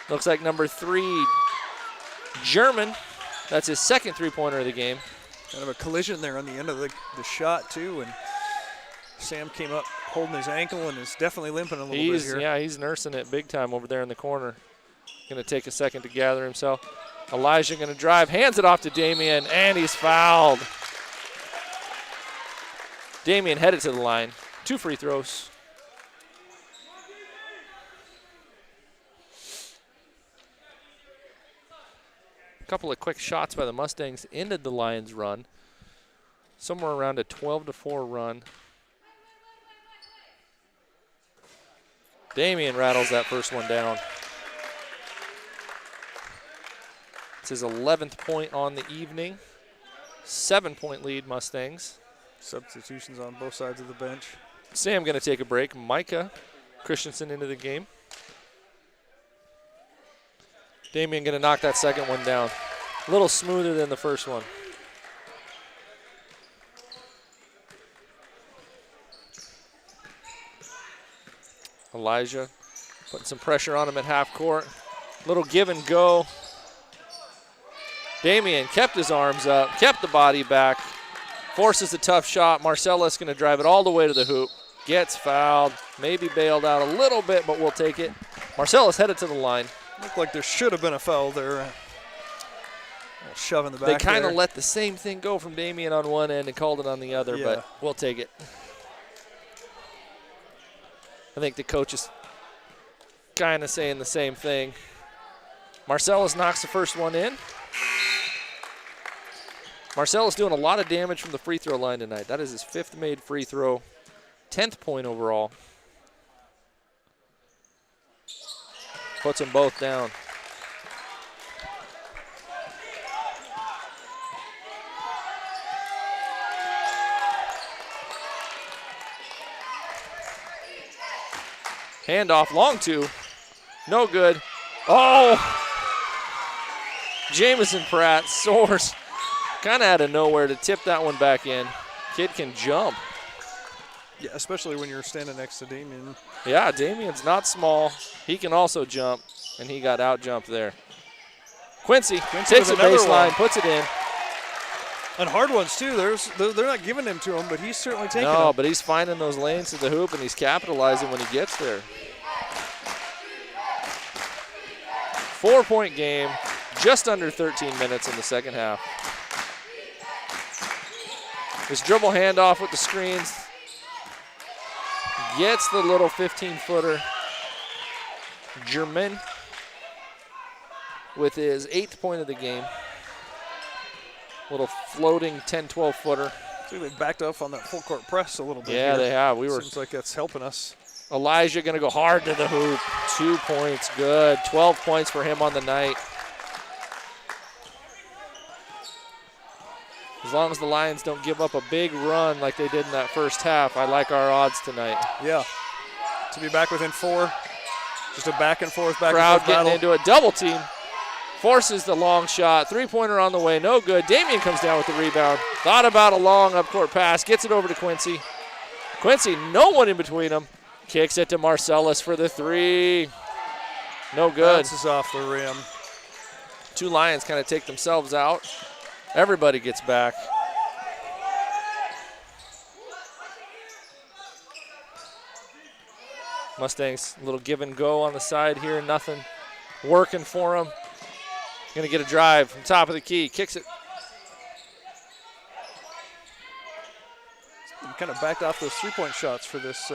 Looks like number 3, German. That's his second 3-pointer of the game. Kind of a collision there on the end of the shot, too. And Sam came up holding his ankle and is definitely limping a little bit here. Yeah, he's nursing it big time over there in the corner. Going to take a second to gather himself. Elijah going to drive, hands it off to Damian, and he's fouled. Damian headed to the line. 2 free throws. A couple of quick shots by the Mustangs ended the Lions' run. Somewhere around a 12-4 run. Damian rattles that first one down. It's his 11th point on the evening. 7-point lead, Mustangs. Substitutions on both sides of the bench. Sam going to take a break. Micah Christensen into the game. Damian going to knock that second one down. A little smoother than the first one. Elijah putting some pressure on him at half court. Little give and go. Damian kept his arms up, kept the body back, forces a tough shot. Marcellus going to drive it all the way to the hoop. Gets fouled, maybe bailed out a little bit, but we'll take it. Marcellus headed to the line. Looked like there should have been a foul there. Shove in the back. They kind of let the same thing go from Damian on one end and called it on the other, but we'll take it. I think the coach is kind of saying the same thing. Marcellus knocks the first one in. Marcellus doing a lot of damage from the free throw line tonight. That is his 5th made free throw, 10th point overall. Puts them both down. Handoff, long two. No good. Oh! Jamison Pratt soars kind of out of nowhere to tip that one back in. Kid can jump. Yeah, especially when you're standing next to Damian. Yeah, Damian's not small. He can also jump, and he got out-jumped there. Quincy takes the baseline, puts it in. And hard ones, too. They're not giving them to him, but he's certainly taking them. No, but he's finding those lanes to the hoop, and he's capitalizing when he gets there. 4-point game, just under 13 minutes in the second half. This dribble handoff with the screens. Gets the little 15-footer. German with his 8th point of the game. Little floating 10-12-footer. See, they backed up on that full court press a little bit. Yeah, they have. Seems like that's helping us. Elijah going to go hard to the hoop. 2 points, good. 12 points for him on the night. As long as the Lions don't give up a big run like they did in that first half, I like our odds tonight. Yeah. To be back within 4. Just a back and forth, back Crowd and forth battle. getting into a double team. Forces the long shot. 3-pointer on the way, no good. Damian comes down with the rebound. Thought about a long up-court pass. Gets it over to Quincy. Quincy, no one in between them. Kicks it to Marcellus for the 3. No good. Bounces off the rim. 2 Lions kind of take themselves out. Everybody gets back. Mustangs, a little give and go on the side here. Nothing working for them. Going to get a drive from top of the key. Kicks it. Kind of backed off those 3-point shots for this.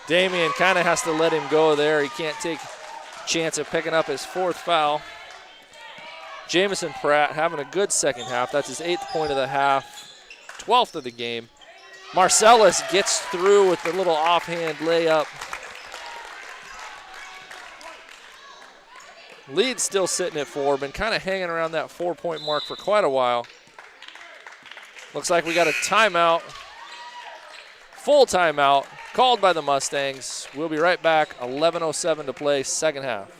Damian kind of has to let him go there. He can't take a chance of picking up his 4th foul. Jamison Pratt having a good second half. That's his 8th point of the half, 12th of the game. Marcellus gets through with the little offhand layup. Lead still sitting at 4. Been kind of hanging around that 4-point mark for quite a while. Looks like we got a timeout. Full timeout called by the Mustangs. We'll be right back. 11:07 to play, second half.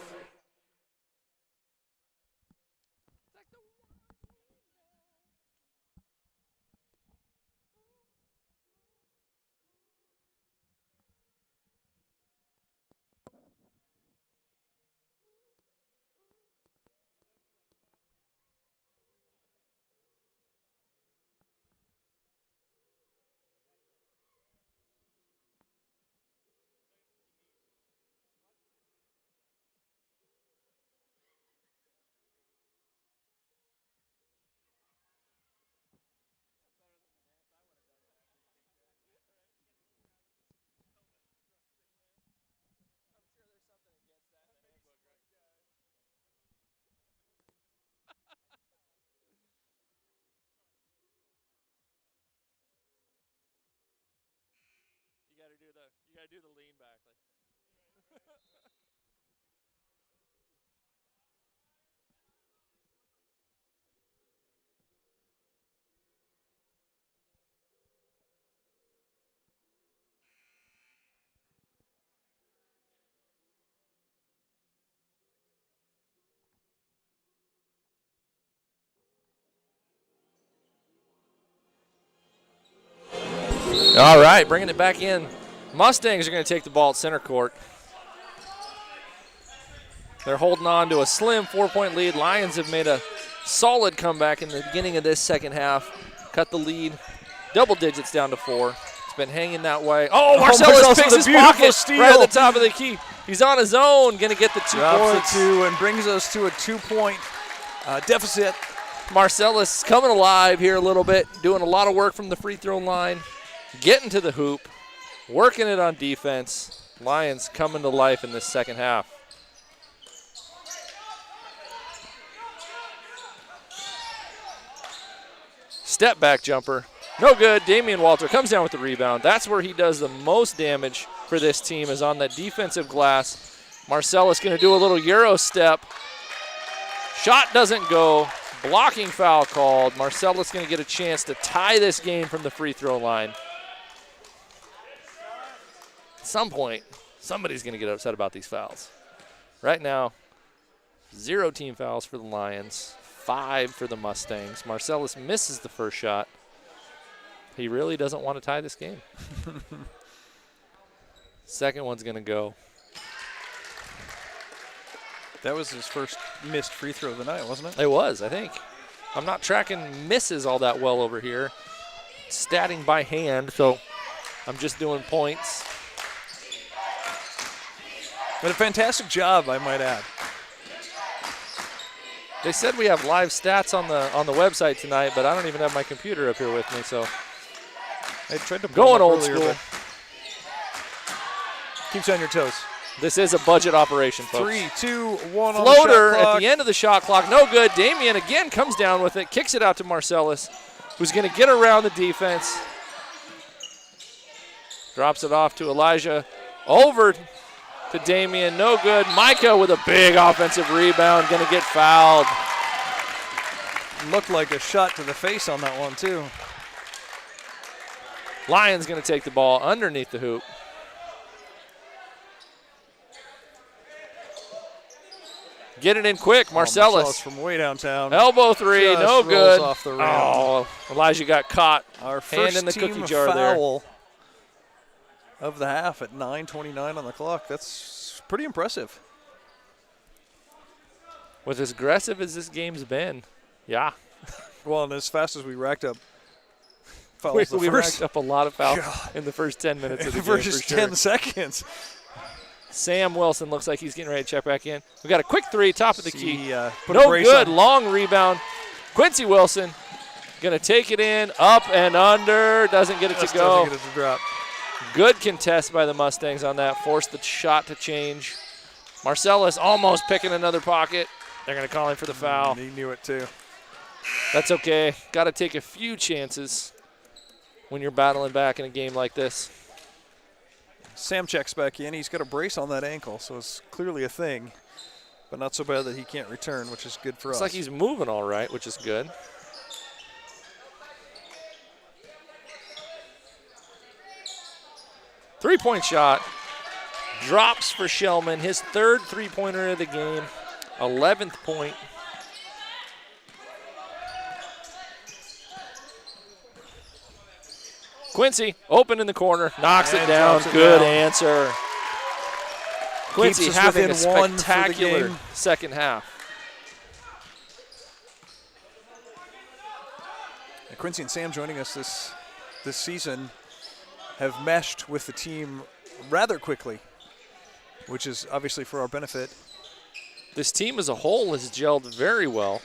You got to do the lean back. All right, bringing it back in. Mustangs are going to take the ball at center court. They're holding on to a slim 4-point lead. Lions have made a solid comeback in the beginning of this second half. Cut the lead, double digits down to 4. It's been hanging that way. Oh, Marcellus picks his pocket steal. right at the top of the key. He's on his own, going to get the 2 Drops points. the 2 and brings us to a 2-point deficit. Marcellus coming alive here a little bit, doing a lot of work from the free throw line, getting to the hoop, working it on defense. Lions coming to life in this second half. Step back jumper. No good. Damian Walter comes down with the rebound. That's where he does the most damage for this team, is on that defensive glass. Marcellus going to do a little Euro step. Shot doesn't go. Blocking foul called. Marcellus going to get a chance to tie this game from the free throw line. At some point, somebody's going to get upset about these fouls. Right now, 0 team fouls for the Lions. 5 for the Mustangs. Marcellus misses the first shot. He really doesn't want to tie this game. Second one's going to go. That was his first missed free throw of the night, wasn't it? It was, I think. I'm not tracking misses all that well over here. Statting by hand, so I'm just doing points. But a fantastic job, I might add. They said we have live stats on the website tonight, but I don't even have my computer up here with me, so. I tried to Going old earlier, school. Keeps you on your toes. This is a budget operation, folks. 3, 2, 1 on Floater the shot clock. at the end of the shot clock. No good. Damian again comes down with it, kicks it out to Marcellus, who's going to get around the defense. Drops it off to Elijah. Over to Damian. No good. Micah with a big offensive rebound. Going to get fouled. Looked like a shot to the face on that one, too. Lions going to take the ball underneath the hoop. Get it in quick, Marcellus. From way downtown. Elbow three, Just no rolls good. off the rim. Oh, Elijah got caught. Our Hand first in the team cookie jar there. foul of the half at 9:29 on the clock. That's pretty impressive. With as aggressive as this game's been, yeah. Well, and as fast as we racked up fouls, We racked up a lot of fouls in the first 10 minutes of the game, first for sure. 10 seconds. Sam Wilson looks like he's getting ready to check back in. We got a quick three, top of the key. Put a No brace good, on. long rebound. Quincy Wilson going to take it in, up and under, doesn't get it Just to go. doesn't get it to drop. Good contest by the Mustangs on that, forced the shot to change. Marcellus almost picking another pocket. They're going to call him for the foul. He knew it too. That's okay. Got to take a few chances when you're battling back in a game like this. Sam checks back in. He's got a brace on that ankle, so it's clearly a thing, but not so bad that he can't return, which is good for us. It's like he's moving all right, which is good. Three-point shot. Drops for Shellman. His third three-pointer of the game. 11th point. Quincy, open in the corner. Knocks it And down. drops it Good down. answer. Quincy Keeps us having a within one for the spectacular game. second half. And Quincy and Sam joining us this season have meshed with the team rather quickly, which is obviously for our benefit. This team as a whole has gelled very well.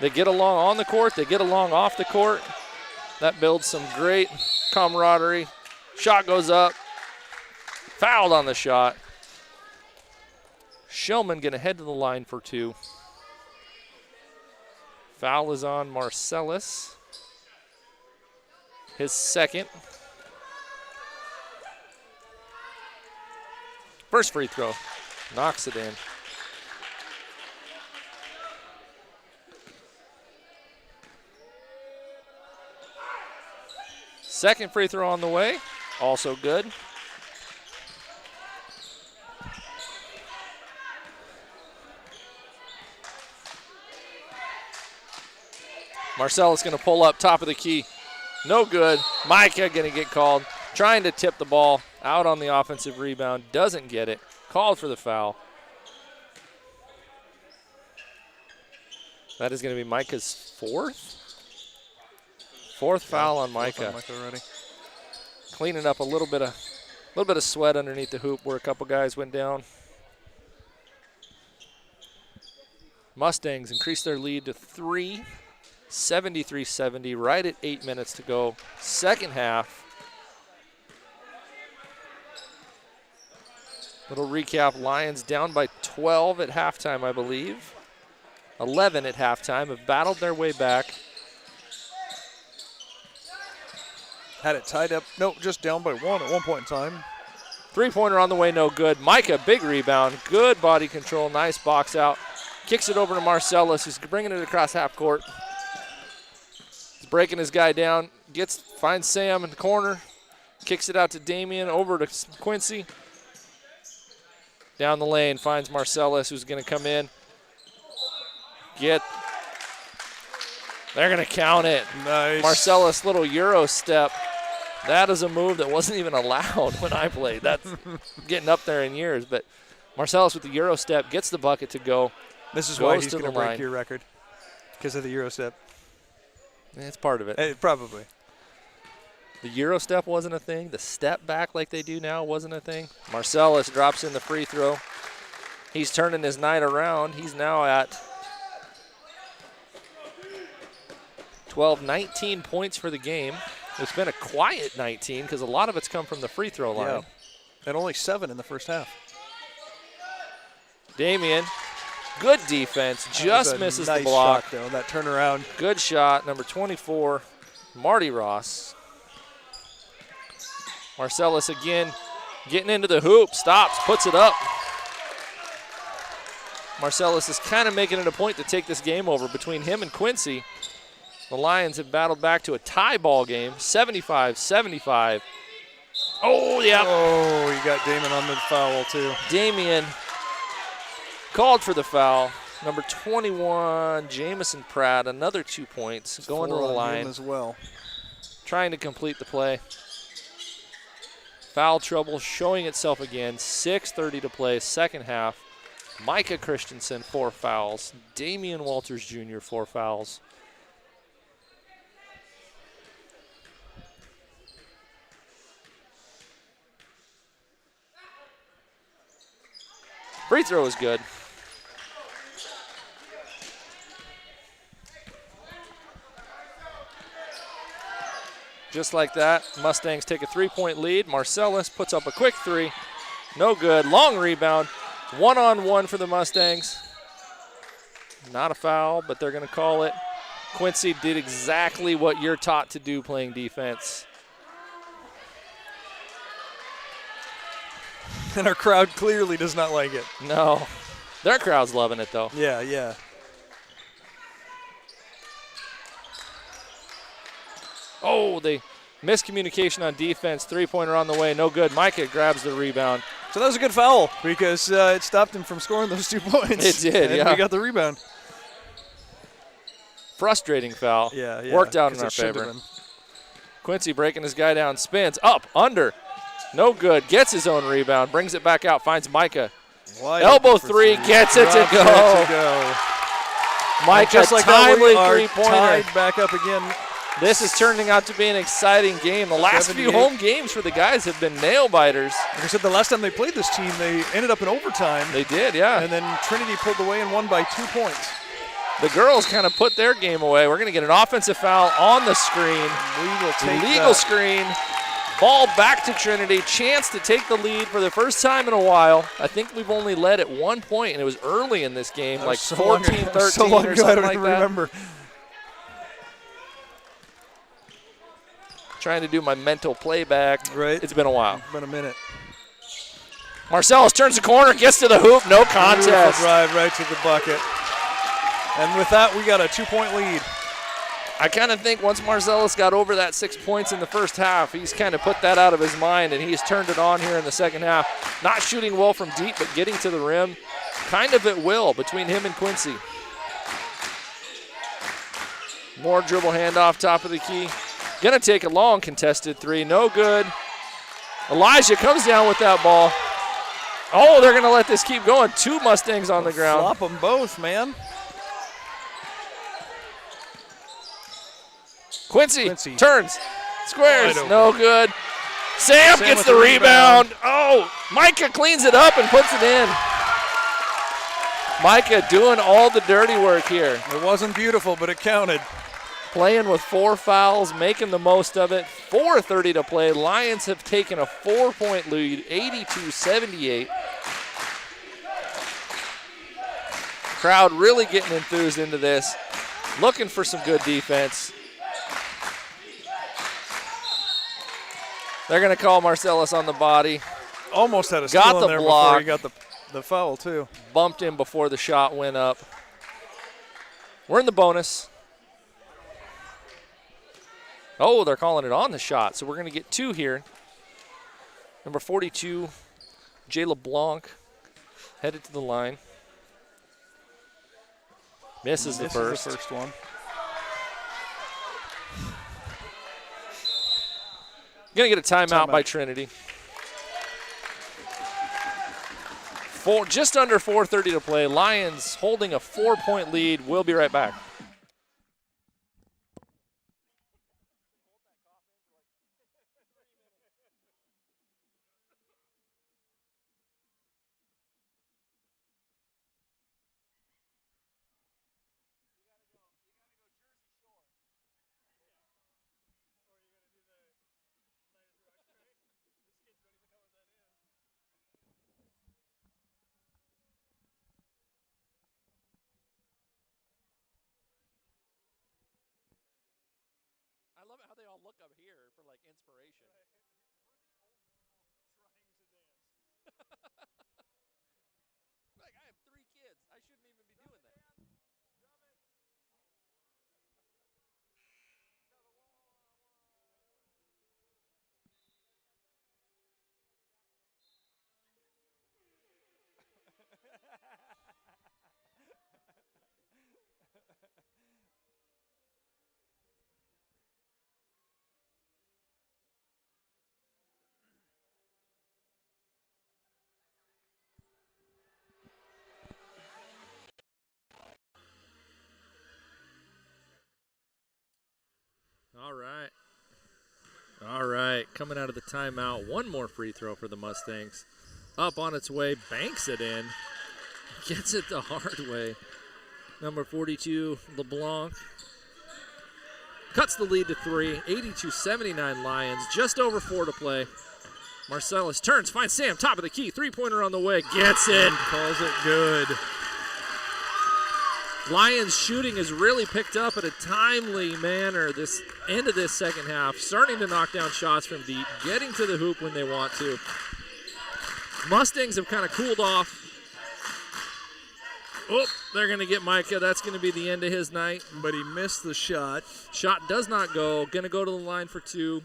They get along on the court, they get along off the court. That builds some great camaraderie. Shot goes up. Fouled on the shot. Shellman going to head to the line for two. Foul is on Marcellus. His second. First free throw. Knocks it in. Second free throw on the way. Also good. Marcellus going to pull up top of the key. No good. Micah going to get called. Trying to tip the ball out on the offensive rebound. Doesn't get it. Called for the foul. That is going to be Micah's fourth. Fourth foul on Micah. Already. Cleaning up a little bit of sweat underneath the hoop where a couple guys went down. Mustangs increase their lead to 3, 73-70, right at 8 minutes to go. Second half. Little recap, Lions down by 12 at halftime, I believe. 11 at halftime, have battled their way back. Had it tied up. No, just down by 1 at one point in time. Three-pointer on the way, no good. Micah, big rebound, good body control, nice box out. Kicks it over to Marcellus, who's bringing it across half court. He's breaking his guy down, finds Sam in the corner, kicks it out to Damian, over to Quincy. Down the lane, finds Marcellus, who's going to come in. They're going to count it. Nice. Marcellus, little Euro step. That is a move that wasn't even allowed when I played. That's getting up there in years. But Marcellus with the Euro step gets the bucket to go. This is why he's to going to the break line. your record, because of the Euro step. It's part of it. Probably. The Euro step wasn't a thing. The step back like they do now wasn't a thing. Marcellus drops in the free throw. He's turning his night around. He's now at 12, 19 points for the game. It's been a quiet 19 because a lot of it's come from the free throw line. Yeah. And only 7 in the first half. Damian, good defense, just misses nice the block. Shot, though, that turnaround. Good shot, number 24, Marty Ross. Marcellus again getting into the hoop, stops, puts it up. Marcellus is kind of making it a point to take this game over between him and Quincy. The Lions have battled back to a tie ball game, 75-75. Oh, yeah. Oh, you got Damon on the foul, too. Damian called for the foul. Number 21, Jamison Pratt, another 2 points, going to the line. As well. Trying to complete the play. Foul trouble showing itself again. 6:30 to play, second half. Micah Christensen, 4 fouls. Damian Walters Jr., 4 fouls. Free throw is good. Just like that, Mustangs take a 3-point lead. Marcellus puts up a quick 3. No good. Long rebound. 1-on-1 for the Mustangs. Not a foul, but they're going to call it. Quincy did exactly what you're taught to do playing defense. And our crowd clearly does not like it. No. Their crowd's loving it, though. Yeah, yeah. Oh, the miscommunication on defense. 3-pointer on the way. No good. Micah grabs the rebound. So that was a good foul because it stopped him from scoring those 2 points. It did, and yeah. we got the rebound. Frustrating foul. Yeah, yeah. Worked out in 'cause our it should've favor. been. Quincy breaking his guy down. Spins. Up. Under. No good. Gets his own rebound. Brings it back out. Finds Micah. Wide Elbow open for 3. Gets it to Drops go. it to go. Micah, Just like that, timely we are 3-pointer. tied back up again. This is turning out to be an exciting game. The last few 78. home games for the guys have been nail biters. Like I said, the last time they played this team, they ended up in overtime. They did, yeah. And then Trinity pulled away and won by 2 points. The girls kind of put their game away. We're going to get an offensive foul on the screen. We will take Legal that. screen. Ball back to Trinity. Chance to take the lead for the first time in a while. I think we've only led at 1 point, and it was early in this game, like 14-13 so long or ago, something I don't like even that. remember. Trying to do my mental playback. Right. It's been a while. It's been a minute. Marcellus turns the corner, gets to the hoop, no contest. Beautiful drive right to the bucket. And with that, we got a 2-point lead. I kind of think once Marcellus got over that 6 points in the first half, he's kind of put that out of his mind, and he's turned it on here in the second half. Not shooting well from deep, but getting to the rim kind of at will between him and Quincy. More dribble handoff, top of the key. Gonna take a long contested three, no good. Elijah comes down with that ball. Oh, they're gonna let this keep going. 2 Mustangs on the ground. Flop them both, man. Quincy turns, squares, no good. Sam gets with the the rebound. Oh, Micah cleans it up and puts it in. Micah doing all the dirty work here. It wasn't beautiful, but it counted. Playing with 4 fouls, making the most of it. 4:30 to play. Lions have taken a 4-point lead, 82-78. Crowd really getting enthused into this. Looking for some good defense. They're going to call Marcellus on the body. Almost had a steal in there before he got the foul, too. Bumped him before the shot went up. We're in the bonus. Oh, they're calling it on the shot, so we're going to get 2 here. Number 42, Jay LeBlanc, headed to the line. Misses the first. The first one. Going to get a timeout by Trinity. Just under 4:30 to play. Lions holding a 4-point lead. We'll be right back. I love it how they all look up here for like inspiration. Like, I have 3 kids. I shouldn't even be doing that. All right. Coming out of the timeout, 1 more free throw for the Mustangs. Up on its way, banks it in. Gets it the hard way. Number 42, LeBlanc. Cuts the lead to 3, 82-79 Lions. Just over 4 to play. Marcellus turns, finds Sam, top of the key. 3-pointer on the way, gets it. Calls it good. Lions shooting has really picked up at a timely manner this end of this second half, starting to knock down shots from deep, getting to the hoop when they want to. Mustangs have kind of cooled off. Oh, they're going to get Micah. That's going to be the end of his night. But he missed the shot. Shot does not go. Going to go to the line for 2.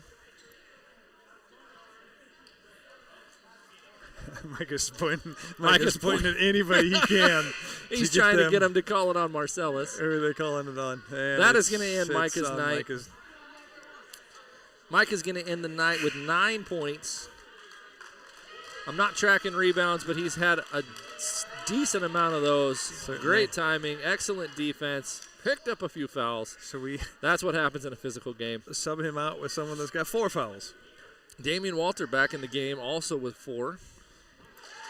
Micah's pointing at anybody he can. He's trying to get him to call it on Marcellus. Who are they calling it on? And that is going to end Micah's night. Micah's. Micah's going to end the night with 9 points. I'm not tracking rebounds, but he's had a decent amount of those. Certainly. Great timing, excellent defense, picked up a few fouls. So we That's what happens in a physical game. sub him out with someone that's got 4 fouls. Damian Walter back in the game, also with 4.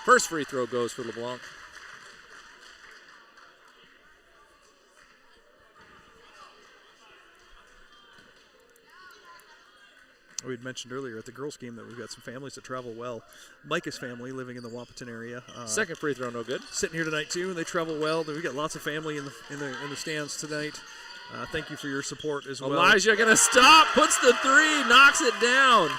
First free throw goes for LeBlanc. We had mentioned earlier at the girls' game that we've got some families that travel well. Micah's family living in the Wahpeton area. Second free throw, no good. Sitting here tonight too, and they travel well. We've got lots of family in the stands tonight. Thank you for your support as well. Elijah going to stop, puts the 3, knocks it down.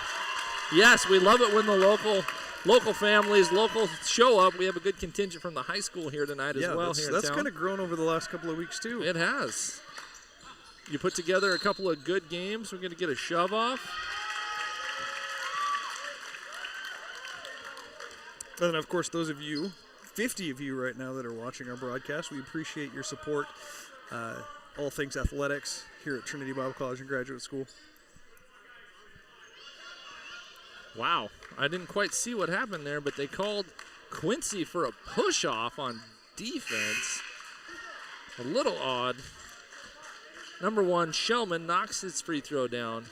Yes, we love it when the local local families, local show up. We have a good contingent from the high school here tonight as well. That's kind of grown over the last couple of weeks too. It has. You put together a couple of good games. We're going to get a shove off. And of course, those of you, 50 of you right now that are watching our broadcast, we appreciate your support. All things athletics here at Trinity Bible College and Graduate School. Wow, I didn't quite see what happened there, but they called Quincy for a push-off on defense. A little odd. Number 1, Shellman knocks his free throw down.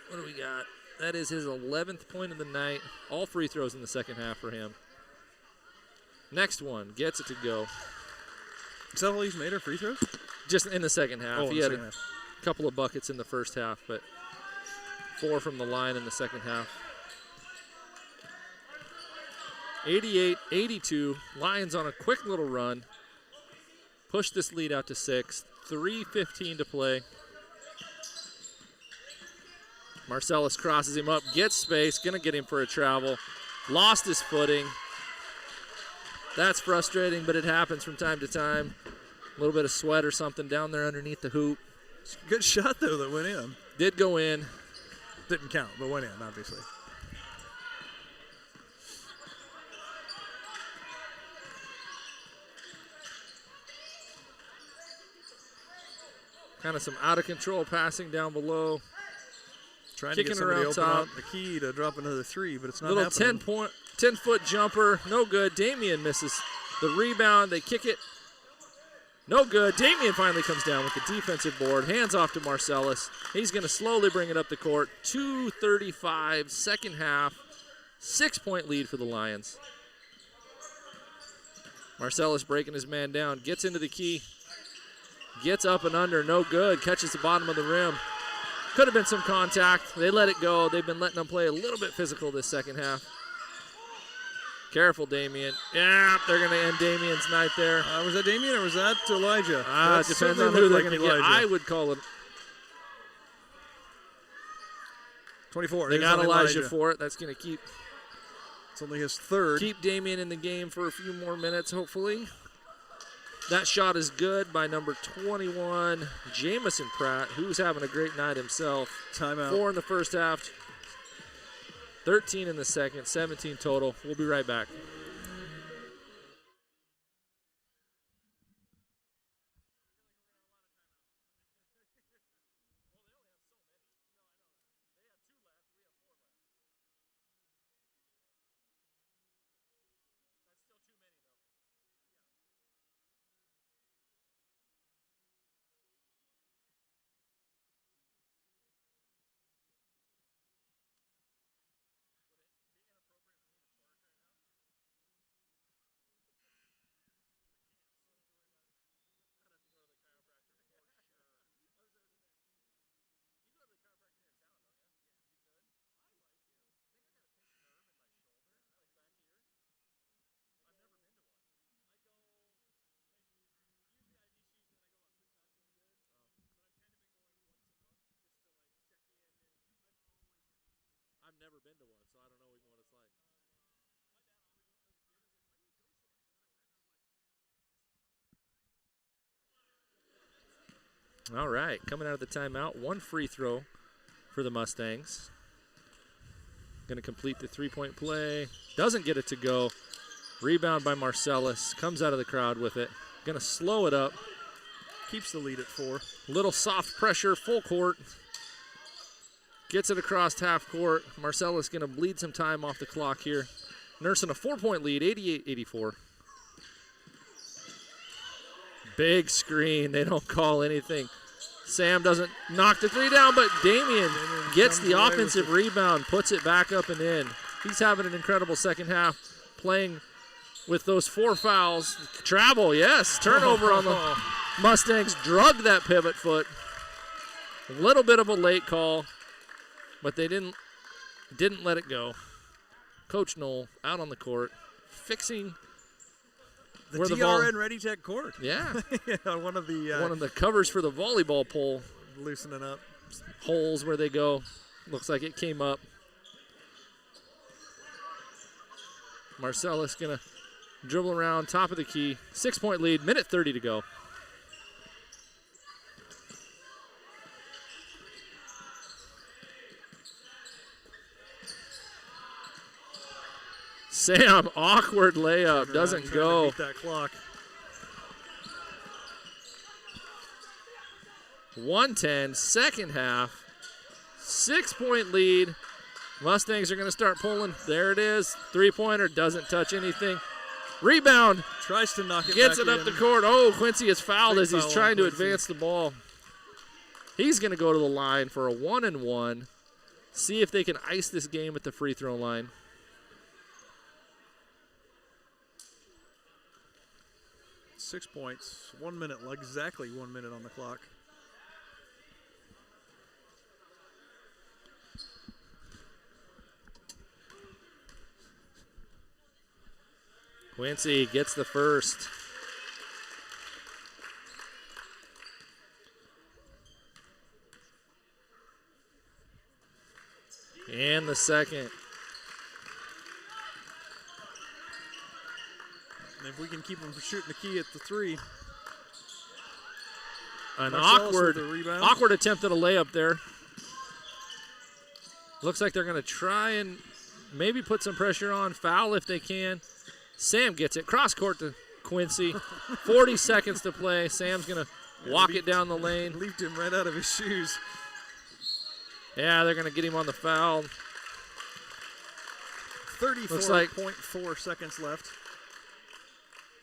What do we got? That is his 11th point of the night. All free throws in the second half for him. Next one, gets it to go. Is that all he's made, are free throws? Just in the second half. Oh, he had a couple of buckets in the first half, but 4 from the line in the second half. 88-82. Lions on a quick little run. Push this lead out to 6. 3:15 to play. Marcellus crosses him up, gets space, gonna get him for a travel. Lost his footing. That's frustrating, but it happens from time to time. A little bit of sweat or something down there underneath the hoop. Good shot, though, that went in. Did go in. Didn't count, but went in, obviously. Kind of some out-of-control passing down below. Trying to get somebody open up the key to drop another 3, but it's not happening. Little 10-foot jumper, no good. Damian misses the rebound. They kick it. No good. Damian finally comes down with the defensive board. Hands off to Marcellus. He's going to slowly bring it up the court. 2:35, second half. 6-point lead for the Lions. Marcellus breaking his man down. Gets into the key. Gets up and under. No good. Catches the bottom of the rim. Could have been some contact. They let it go. They've been letting them play a little bit physical this second half. Careful, Damian. Yeah, they're going to end Damian's night there. Was that Damian or was that Elijah? It depends on who they're going to get. I would call it. 24. They got Elijah for it. That's going to keep. It's only his 3rd. Keep Damian in the game for a few more minutes, hopefully. That shot is good by number 21, Jamison Pratt, who's having a great night himself. Timeout. 4 in the first half, 13 in the second, 17 total. We'll be right back. I've never been to one, so I don't know even what it's like. All right, coming out of the timeout, 1 free throw for the Mustangs. Going to complete the 3-point play. Doesn't get it to go. Rebound by Marcellus. Comes out of the crowd with it. Going to slow it up. Keeps the lead at 4. Little soft pressure, full court. Gets it across half court. Marcellus going to bleed some time off the clock here. Nursing a 4-point lead, 88-84. Big screen. They don't call anything. Sam doesn't knock the 3 down, but Damian gets the offensive rebound, puts it back up and in. He's having an incredible second half, playing with those 4 fouls. Travel, yes. Turnover on the Mustangs. Drug that pivot foot. A little bit of a late call, but they didn't let it go. Coach Knoll out on the court, fixing the DRN Ready Tech court. Yeah. One of the covers for the volleyball pole. Loosening up. Holes where they go. Looks like it came up. Marcellus going to dribble around top of the key. 6-point lead, minute 30 to go. Sam, awkward layup, doesn't go. Beat that clock. 1:10, second half. 6-point lead. Mustangs are going to start pulling. There it is. 3-pointer, doesn't touch anything. Rebound. Tries to knock it Gets back it up in. the court. Oh, Quincy is fouled Big as he's foul trying on to Quincy. advance the ball. He's going to go to the line for a 1-and-1. See if they can ice this game at the free throw line. Six points, 1 minute, exactly 1 minute on the clock. Quincy gets the first. And the second. And if we can keep them from shooting the key at the three. An Marcellus awkward, with the rebound. awkward attempt at a layup there. Looks like they're going to try and maybe put some pressure on, foul if they can. Sam gets it, cross court to Quincy. 40 seconds to play. Sam's going to walk it down the lane. Leaped him right out of his shoes. Yeah, they're going to get him on the foul. 34.4 seconds left.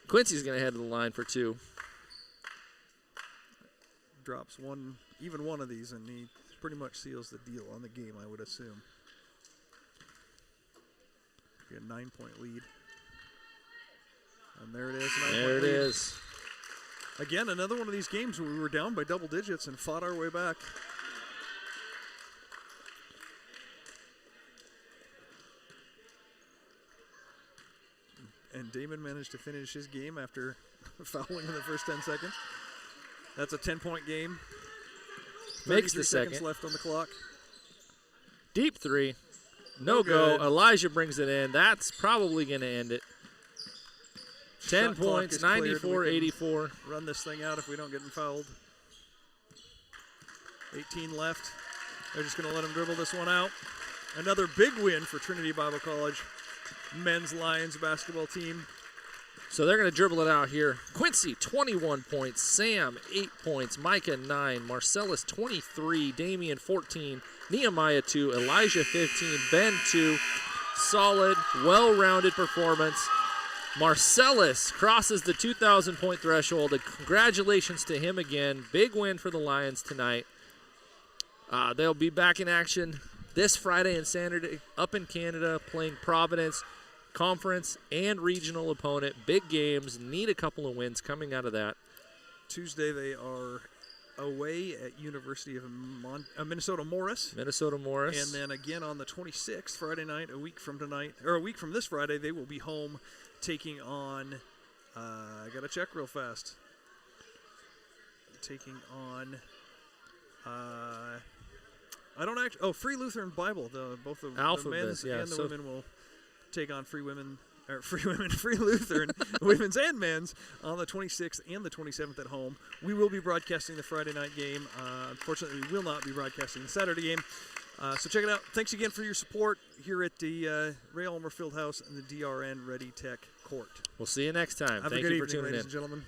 Quincy's going to head to the line for two. Drops one, even one of these, and he pretty much seals the deal on the game, I would assume. A 9-point lead. And there it is. There it is. Again, another one of these games where we were down by double digits and fought our way back. And Damon managed to finish his game after fouling in the first 10 seconds. That's a 10-point game. Makes the 33 second. seconds left on the clock. Deep three. No go. Elijah brings it in. That's probably going to end it. 10 Shot clock points, is cleared. 94-84. Run this thing out if we don't get fouled. 18 left. They're just going to let him dribble this one out. Another big win for Trinity Bible College men's Lions basketball team. So they're going to dribble it out here. Quincy, 21 points. Sam, 8 points. Micah, 9. Marcellus, 23. Damian, 14. Nehemiah, 2. Elijah, 15. Ben, 2. Solid, well-rounded performance. Marcellus crosses the 2,000-point threshold. Congratulations to him again. Big win for the Lions tonight. They'll be back in action this Friday and Saturday up in Canada playing Providence. Conference and regional opponent. Big games. Need a couple of wins coming out of that. Tuesday they are away at University of Minnesota Morris. Minnesota Morris. And then again on the 26th, Friday night, a week from this Friday, they will be home taking on, I got to check real fast. Taking on, Free Lutheran Bible. Both the men's and the women will take on Free Lutheran, women's and men's on the 26th and the 27th at home. We will be broadcasting the Friday night game. Unfortunately, we will not be broadcasting the Saturday game. So check it out. Thanks again for your support here at the Ray Ulmer Fieldhouse and the DRN Ready Tech Court. We'll see you next time. Have Thank a good you for evening, tuning ladies in. and gentlemen.